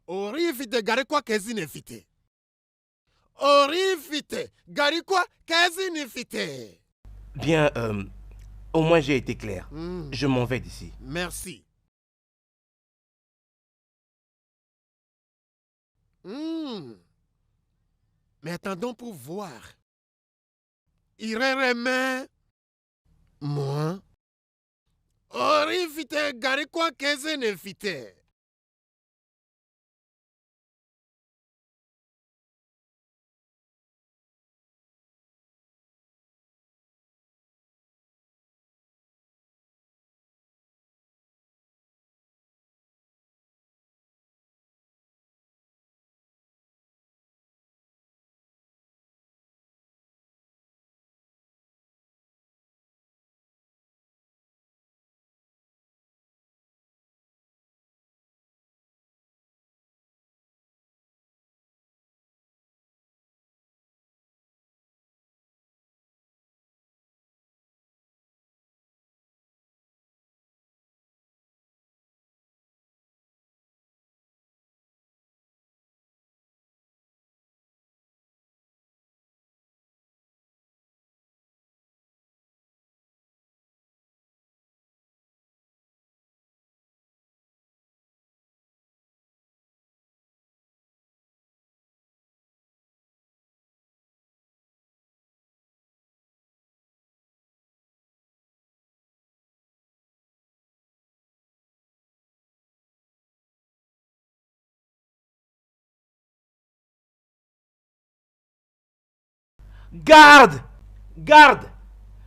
Orifite garikwa kezi nefite. Orifite garikwa kezi nefite. Bien, au moins j'ai été clair. Je m'en vais d'ici. Merci. Mais attendons pour voir. Irereme. Moi. Orifite garikwa kezi nefite. Garde! Garde!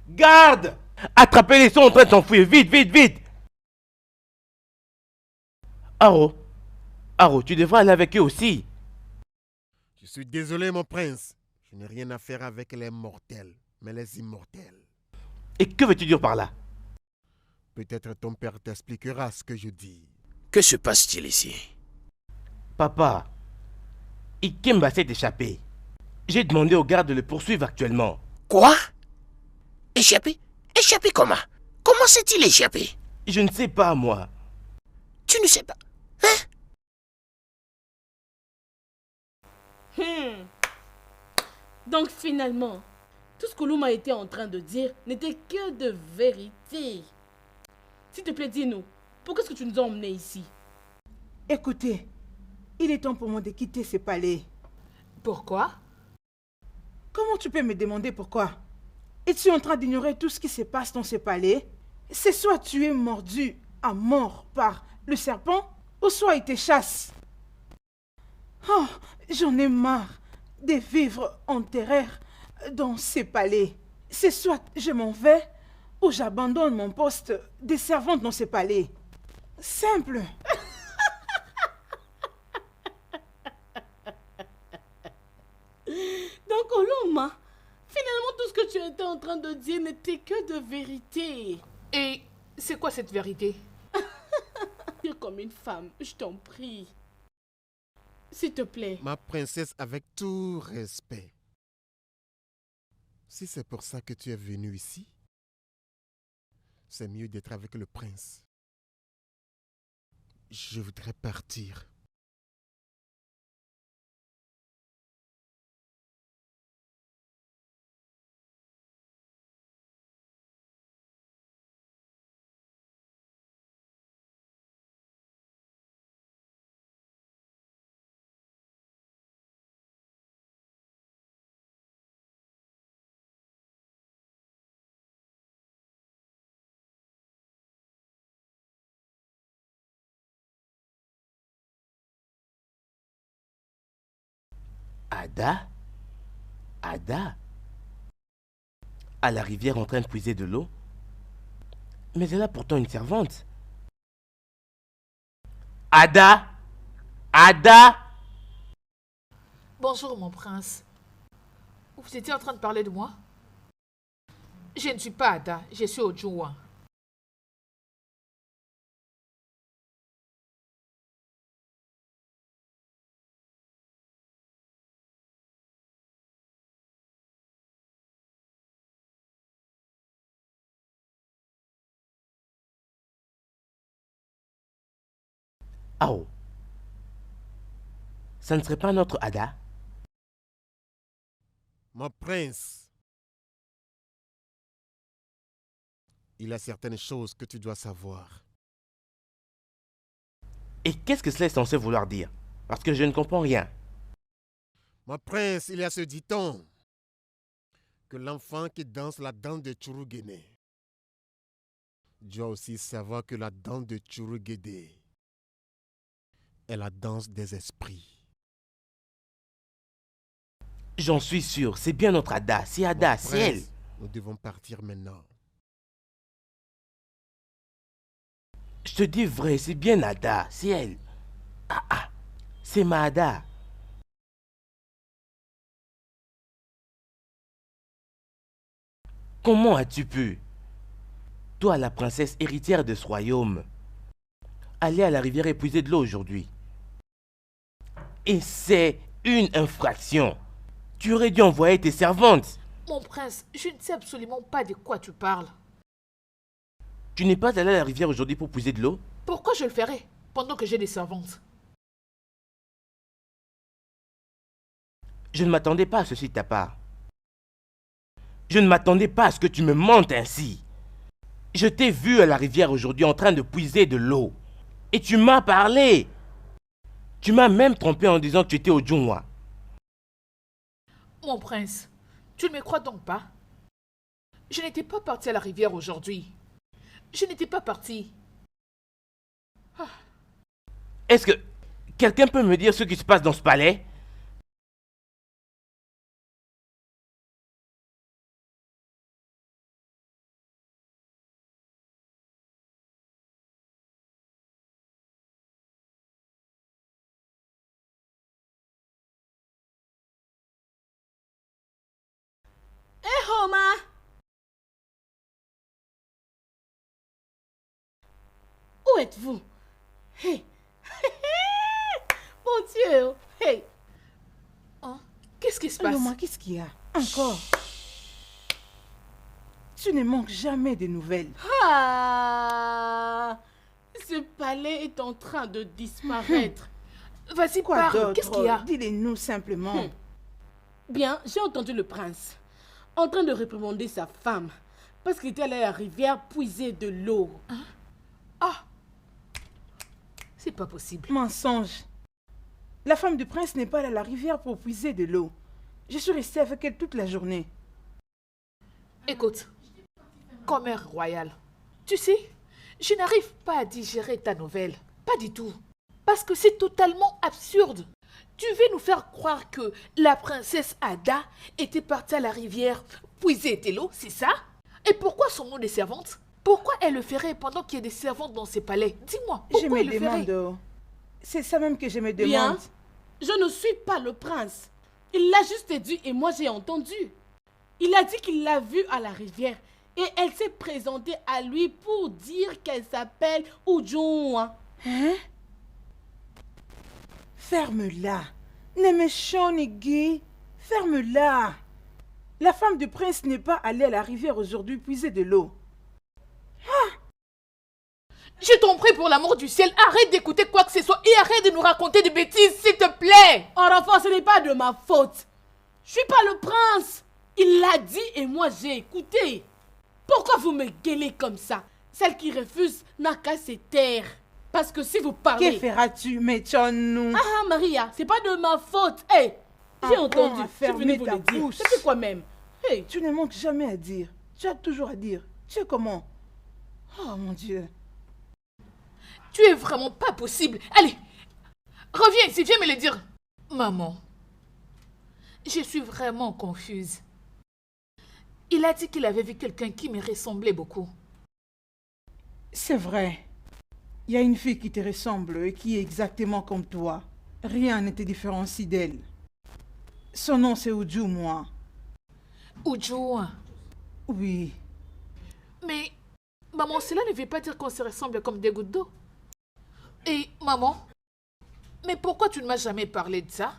Garde! Attrapez-les, ils sont en train de s'enfuir. Vite, vite, vite! Aro, tu devrais aller avec eux aussi. Je suis désolé, mon prince. Je n'ai rien à faire avec les mortels, mais les immortels. Et que veux-tu dire par là? Peut-être ton père t'expliquera ce que je dis. Que se passe-t-il ici? Papa, Ikemba s'est échappé. J'ai demandé aux gardes de le poursuivre actuellement. Quoi? Échappé? Échappé comment? Comment s'est-il échappé? Je ne sais pas, moi. Tu ne sais pas? Donc finalement, tout ce que Luma était en train de dire n'était que de vérité. S'il te plaît, dis-nous, pourquoi est-ce que tu nous as emmenés ici? Écoutez, il est temps pour moi de quitter ce palais. Pourquoi? Comment tu peux me demander pourquoi? Es-tu en train d'ignorer tout ce qui se passe dans ce palais? C'est soit tu es mordu à mort par le serpent, ou soit il te chasse. Oh, j'en ai marre de vivre en terreur dans ces palais. C'est soit je m'en vais, ou j'abandonne mon poste de servante dans ces palais. Simple. Donc Oloma, finalement tout ce que tu étais en train de dire n'était que de vérité. Et c'est quoi cette vérité? Dire comme une femme, je t'en prie. S'il te plaît. Ma princesse, avec tout respect. Si c'est pour ça que tu es venue ici, c'est mieux d'être avec le prince. Je voudrais partir. Ada? Ada? À la rivière en train de puiser de l'eau? Mais elle a pourtant une servante. Ada? Ada? Bonjour mon prince. Vous étiez en train de parler de moi? Je ne suis pas Ada, je suis Ojunwa. Oh. Ça ne serait pas notre Ada? Mon prince, il y a certaines choses que tu dois savoir. Et qu'est-ce que cela est censé vouloir dire? Parce que je ne comprends rien. Mon prince, il y a ce dit-on que l'enfant qui danse la danse de Churugene doit aussi savoir que la danse de Churugede est la danse des esprits. J'en suis sûr, c'est bien notre Ada. C'est Ada, c'est elle. Nous devons partir maintenant. Je te dis vrai, c'est bien Ada, c'est elle. C'est ma Ada. Comment as-tu pu, toi la princesse héritière de ce royaume, aller à la rivière et puiser de l'eau aujourd'hui? Et c'est une infraction. Tu aurais dû envoyer tes servantes. Mon prince, je ne sais absolument pas de quoi tu parles. Tu n'es pas allé à la rivière aujourd'hui pour puiser de l'eau? Pourquoi je le ferais pendant que j'ai des servantes? Je ne m'attendais pas à ceci de ta part. Je ne m'attendais pas à ce que tu me mentes ainsi. Je t'ai vu à la rivière aujourd'hui en train de puiser de l'eau. Et tu m'as parlé. Tu m'as même trompé en disant que tu étais au Junwa. Mon prince, tu ne me crois donc pas? Je n'étais pas partie à la rivière aujourd'hui. Je n'étais pas partie. Est-ce que quelqu'un peut me dire ce qui se passe dans ce palais? Hé, Homa! Où êtes-vous? Hey. Mon Dieu! Hey. Hein? Qu'est-ce qui se passe? Maman, qu'est-ce qu'il y a? Encore? Tu ne manques jamais de nouvelles. Ah! Ce palais est en train de disparaître. Vas-y, Quoi parle. d'autre? Qu'est-ce qu'il y a? Dis-le-nous simplement. Bien, j'ai entendu le prince en train de réprimander sa femme parce qu'il était allé à la rivière puiser de l'eau. Hein? Ah! C'est pas possible. Mensonge. La femme du prince n'est pas allée à la rivière pour puiser de l'eau. Je suis restée avec elle toute la journée. Écoute, comme mère royale, tu sais, je n'arrive pas à digérer ta nouvelle. Pas du tout. Parce que c'est totalement absurde. Tu veux nous faire croire que la princesse Ada était partie à la rivière puiser de l'eau, c'est ça? Et pourquoi sommes-nous des servantes? Pourquoi elle le ferait pendant qu'il y a des servantes dans ses palais? Dis-moi, Je pourquoi me elle le ferait? demande. C'est ça même que je me Bien, demande. je ne suis pas le prince. Il l'a juste dit et moi j'ai entendu. Il a dit qu'il l'a vue à la rivière et elle s'est présentée à lui pour dire qu'elle s'appelle Ujunwa. Hein? Ferme-la. Nemeshonigi. Ferme-la. La femme du prince n'est pas allée à la rivière aujourd'hui puiser de l'eau. Je t'en prie pour l'amour du ciel, arrête d'écouter quoi que ce soit et arrête de nous raconter des bêtises, s'il te plaît. Oh, enfant, ce n'est pas de ma faute. Je suis pas le prince. Il l'a dit et moi j'ai écouté. Pourquoi vous me gueulez comme ça? Celle qui refuse n'a qu'à se taire. Parce que si vous parlez... Que feras-tu, Mechonu? Ah, Maria, c'est pas de ma faute. Hey, j'ai entendu. Je suis venue vous ta le dire. bouche. C'est quoi même? Hey. Tu ne manques jamais à dire. Tu as toujours à dire. Tu es comment? Oh mon Dieu. Tu es vraiment pas possible. Allez, reviens ici, viens me le dire. Maman, je suis vraiment confuse. Il a dit qu'il avait vu quelqu'un qui me ressemblait beaucoup. C'est vrai. Il y a une fille qui te ressemble et qui est exactement comme toi. Rien ne te différencie d'elle. Son nom c'est Uju, moi. Uju. Oui. Mais, maman, cela ne veut pas dire qu'on se ressemble comme des gouttes d'eau. Et, maman, mais pourquoi tu ne m'as jamais parlé de ça?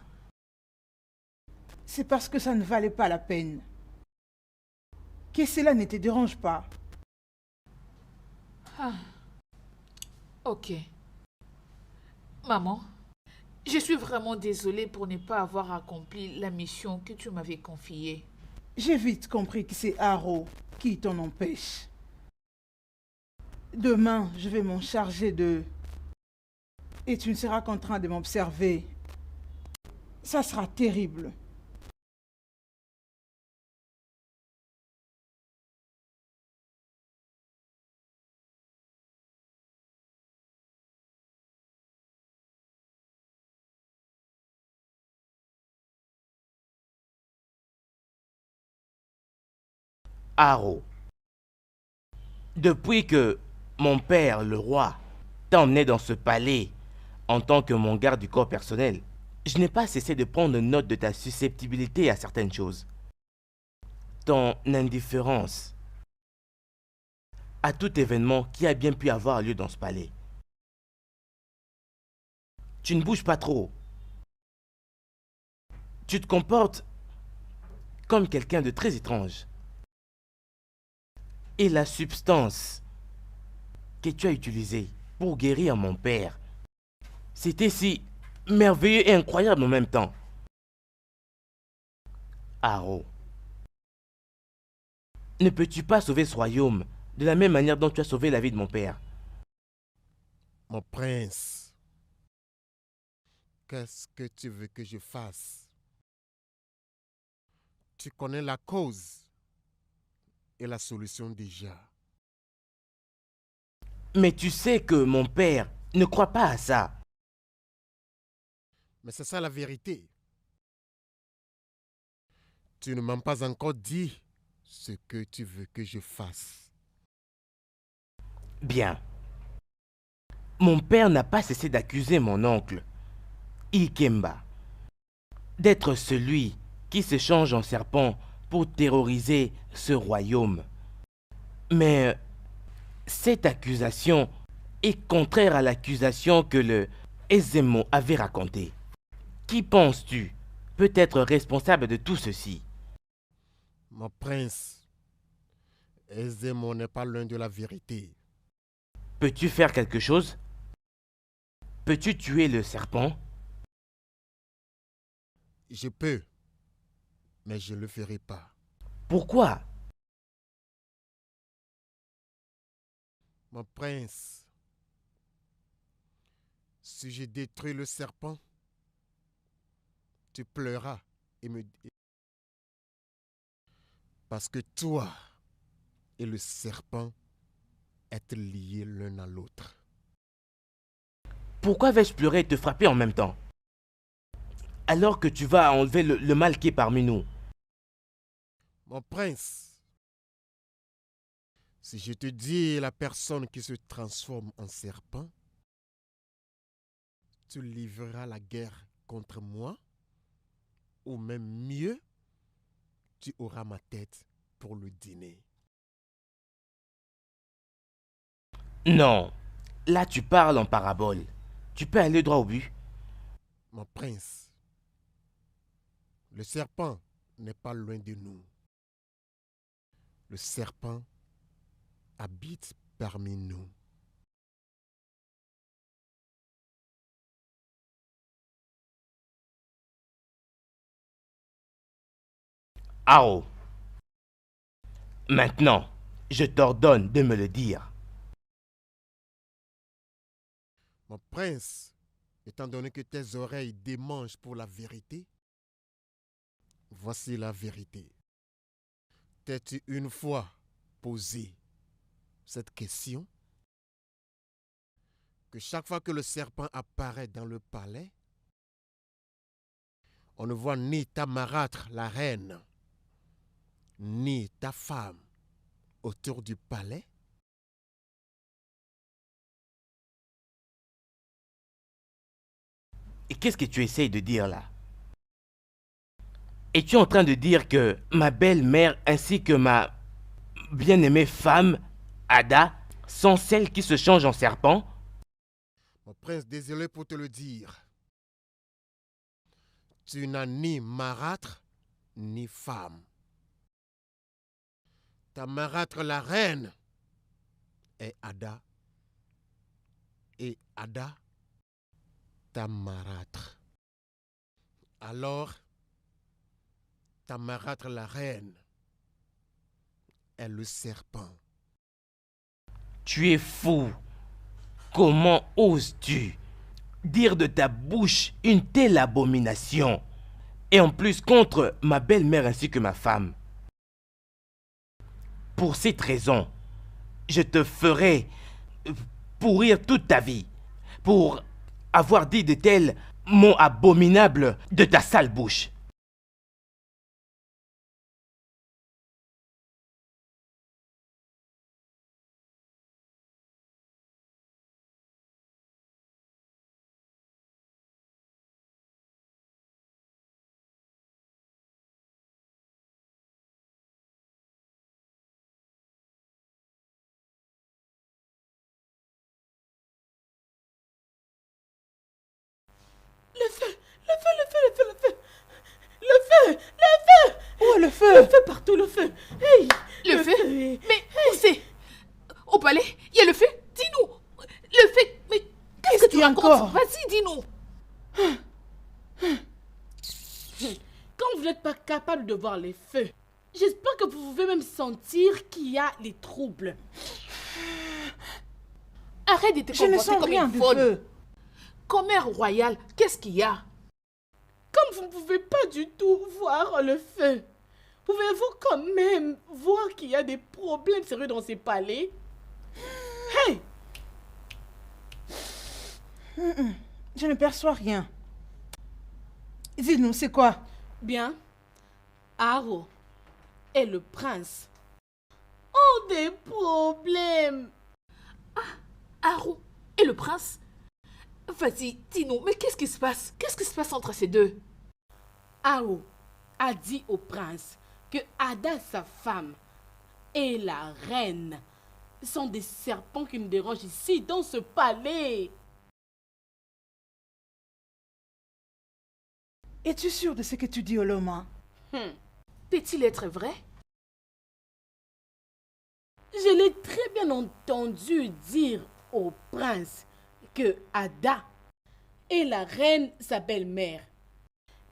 C'est parce que ça ne valait pas la peine. Que cela ne te dérange pas. Ah. Ok. Maman, je suis vraiment désolée pour ne pas avoir accompli la mission que tu m'avais confiée. J'ai vite compris que c'est Haro qui t'en empêche. Demain, je vais m'en charger d'eux. Et tu ne seras qu'en train de m'observer. Ça sera terrible. Haro, depuis que mon père, le roi, t'a emmené dans ce palais en tant que mon garde du corps personnel, je n'ai pas cessé de prendre note de ta susceptibilité à certaines choses. Ton indifférence à tout événement qui a bien pu avoir lieu dans ce palais. Tu ne bouges pas trop. Tu te comportes comme quelqu'un de très étrange. Et la substance que tu as utilisée pour guérir mon père, c'était si merveilleux et incroyable en même temps. Haro, ne peux-tu pas sauver ce royaume de la même manière dont tu as sauvé la vie de mon père? Mon prince, qu'est-ce que tu veux que je fasse? Tu connais la cause et la solution déjà. Mais tu sais que mon père ne croit pas à ça. Mais c'est ça la vérité. Tu ne m'as pas encore dit ce que tu veux que je fasse. Bien. Mon père n'a pas cessé d'accuser mon oncle, Ikemba, d'être celui qui se change en serpent pour terroriser ce royaume. Mais cette accusation est contraire à l'accusation que le Ezemo avait racontée. Qui penses-tu peut être responsable de tout ceci? Mon prince, Ezemo n'est pas loin de la vérité. Peux-tu faire quelque chose? Peux-tu tuer le serpent? Je peux, mais je ne le ferai pas. Pourquoi? Mon prince, si je détruis le serpent, tu pleuras et me... Parce que toi et le serpent êtes liés l'un à l'autre. Pourquoi vais-je pleurer et te frapper en même temps? Alors que tu vas enlever le mal qui est parmi nous. Mon prince, si je te dis la personne qui se transforme en serpent, tu livreras la guerre contre moi, ou même mieux, tu auras ma tête pour le dîner. Non, là tu parles en parabole. Tu peux aller droit au but. Mon prince, le serpent n'est pas loin de nous. Le serpent habite parmi nous. Ao, maintenant, je t'ordonne de me le dire. Mon prince, étant donné que tes oreilles démangent pour la vérité, voici la vérité. T'es-tu une fois posé cette question? Que chaque fois que le serpent apparaît dans le palais, on ne voit ni ta marâtre, la reine, ni ta femme autour du palais? Et qu'est-ce que tu essayes de dire là? Es-tu en train de dire que ma belle-mère ainsi que ma bien-aimée femme, Ada, sont celles qui se changent en serpent? Mon prince, désolé pour te le dire. Tu n'as ni marâtre, ni femme. Ta marâtre, la reine, est Ada. Et Ada, ta marâtre. Alors, ta marâtre, la reine, est le serpent. Tu es fou. Comment oses-tu dire de ta bouche une telle abomination? Et en plus contre ma belle-mère ainsi que ma femme. Pour cette raison, je te ferai pourrir toute ta vie pour avoir dit de tels mots abominables de ta sale bouche. Le feu, le feu, le feu, le feu, le feu. Le feu, le feu. Où est le feu? Le feu partout, le feu. Hey, Le feu? Mais où c'est? Au palais? Il y a le feu? Dis-nous. Le feu? Mais qu'est-ce que tu racontes? encore? Vas-y, dis-nous. Quand vous n'êtes pas capable de voir les feux, j'espère que vous pouvez même sentir qu'il y a les troubles. Arrête de te Je ne comporter sens comme rien une du folle. feu. Comme mère royale, qu'est-ce qu'il y a? Comme vous ne pouvez pas du tout voir le feu, pouvez-vous quand même voir qu'il y a des problèmes sérieux dans ces palais? Hey! Je ne perçois rien. Dis-nous, c'est quoi? Bien, Aro et le prince ont des problèmes. Aro et le prince? Vas-y, dis-nous, mais qu'est-ce qui se passe? Qu'est-ce qui se passe entre ces deux? Aro a dit au prince que Ada, sa femme, et la reine sont des serpents qui nous dérangent ici, dans ce palais. Es-tu sûr de ce que tu dis, Oloma? Peut-il être vrai? Je l'ai très bien entendu dire au prince que Ada et la reine, sa belle-mère,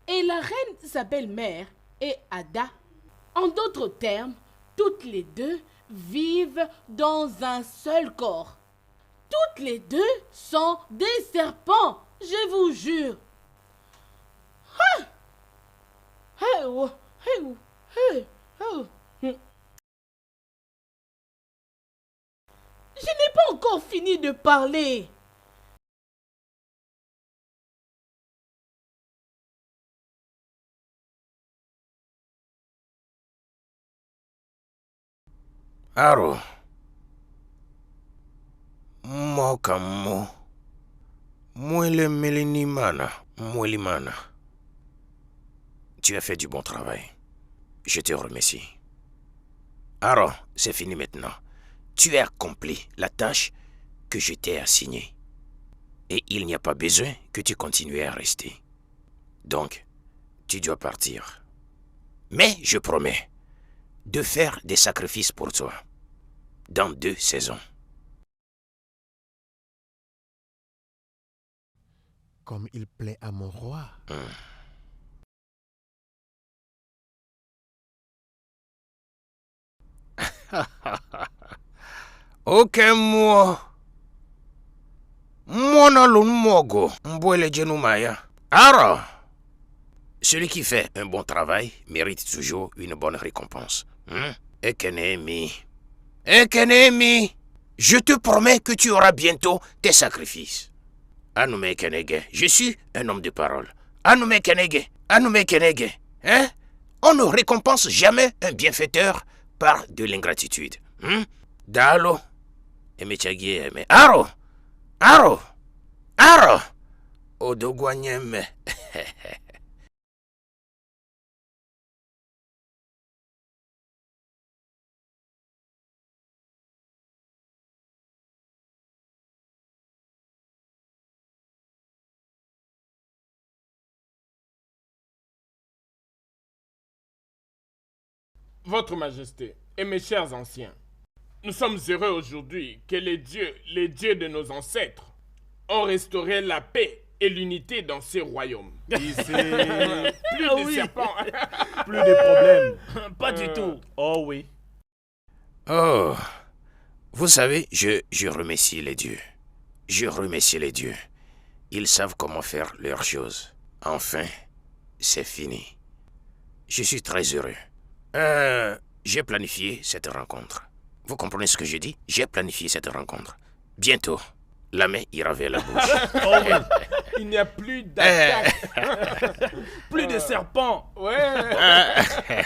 et la reine, sa belle-mère, et Ada, en d'autres termes, toutes les deux vivent dans un seul corps. Toutes les deux sont des serpents, je vous jure. Ah! Hey, oh, hey, oh, hey, oh. Je n'ai pas encore fini de parler. Aro. Mokamo. Mwele melinimana. Mwelimana. Tu as fait du bon travail. Je te remercie. Aro, c'est fini maintenant. Tu as accompli la tâche que je t'ai assignée. Et il n'y a pas besoin que tu continues à rester. Donc, tu dois partir. Mais je promets de faire des sacrifices pour toi dans 2 saisons. Comme il plaît à mon roi. Ok, moi. Mona mogo, mbwele jenumaya. Alors, celui qui fait un bon travail mérite toujours une bonne récompense. Ekenemi. Ekenemi. Je te promets que tu auras bientôt tes sacrifices. Anoume Kenege, je suis un homme de parole. Anoume Kenege, Anoume Kenege. Hein? On ne récompense jamais un bienfaiteur par de l'ingratitude. Dalo. Emechagie, mais Aro. Aro. Aro. Odogwanyeme. Votre Majesté et mes chers anciens, nous sommes heureux aujourd'hui que les dieux de nos ancêtres, ont restauré la paix et l'unité dans ces royaumes. Ici, Plus de serpents. plus de problèmes. Pas du tout. Oh oui. Oh, vous savez, je remercie les dieux. Je remercie les dieux. Ils savent comment faire leurs choses. Enfin, c'est fini. Je suis très heureux. J'ai planifié cette rencontre. Vous comprenez ce que je dis? J'ai planifié cette rencontre. Bientôt, la main ira vers la bouche. Il n'y a plus d'attaque. Plus de serpents. Ouais.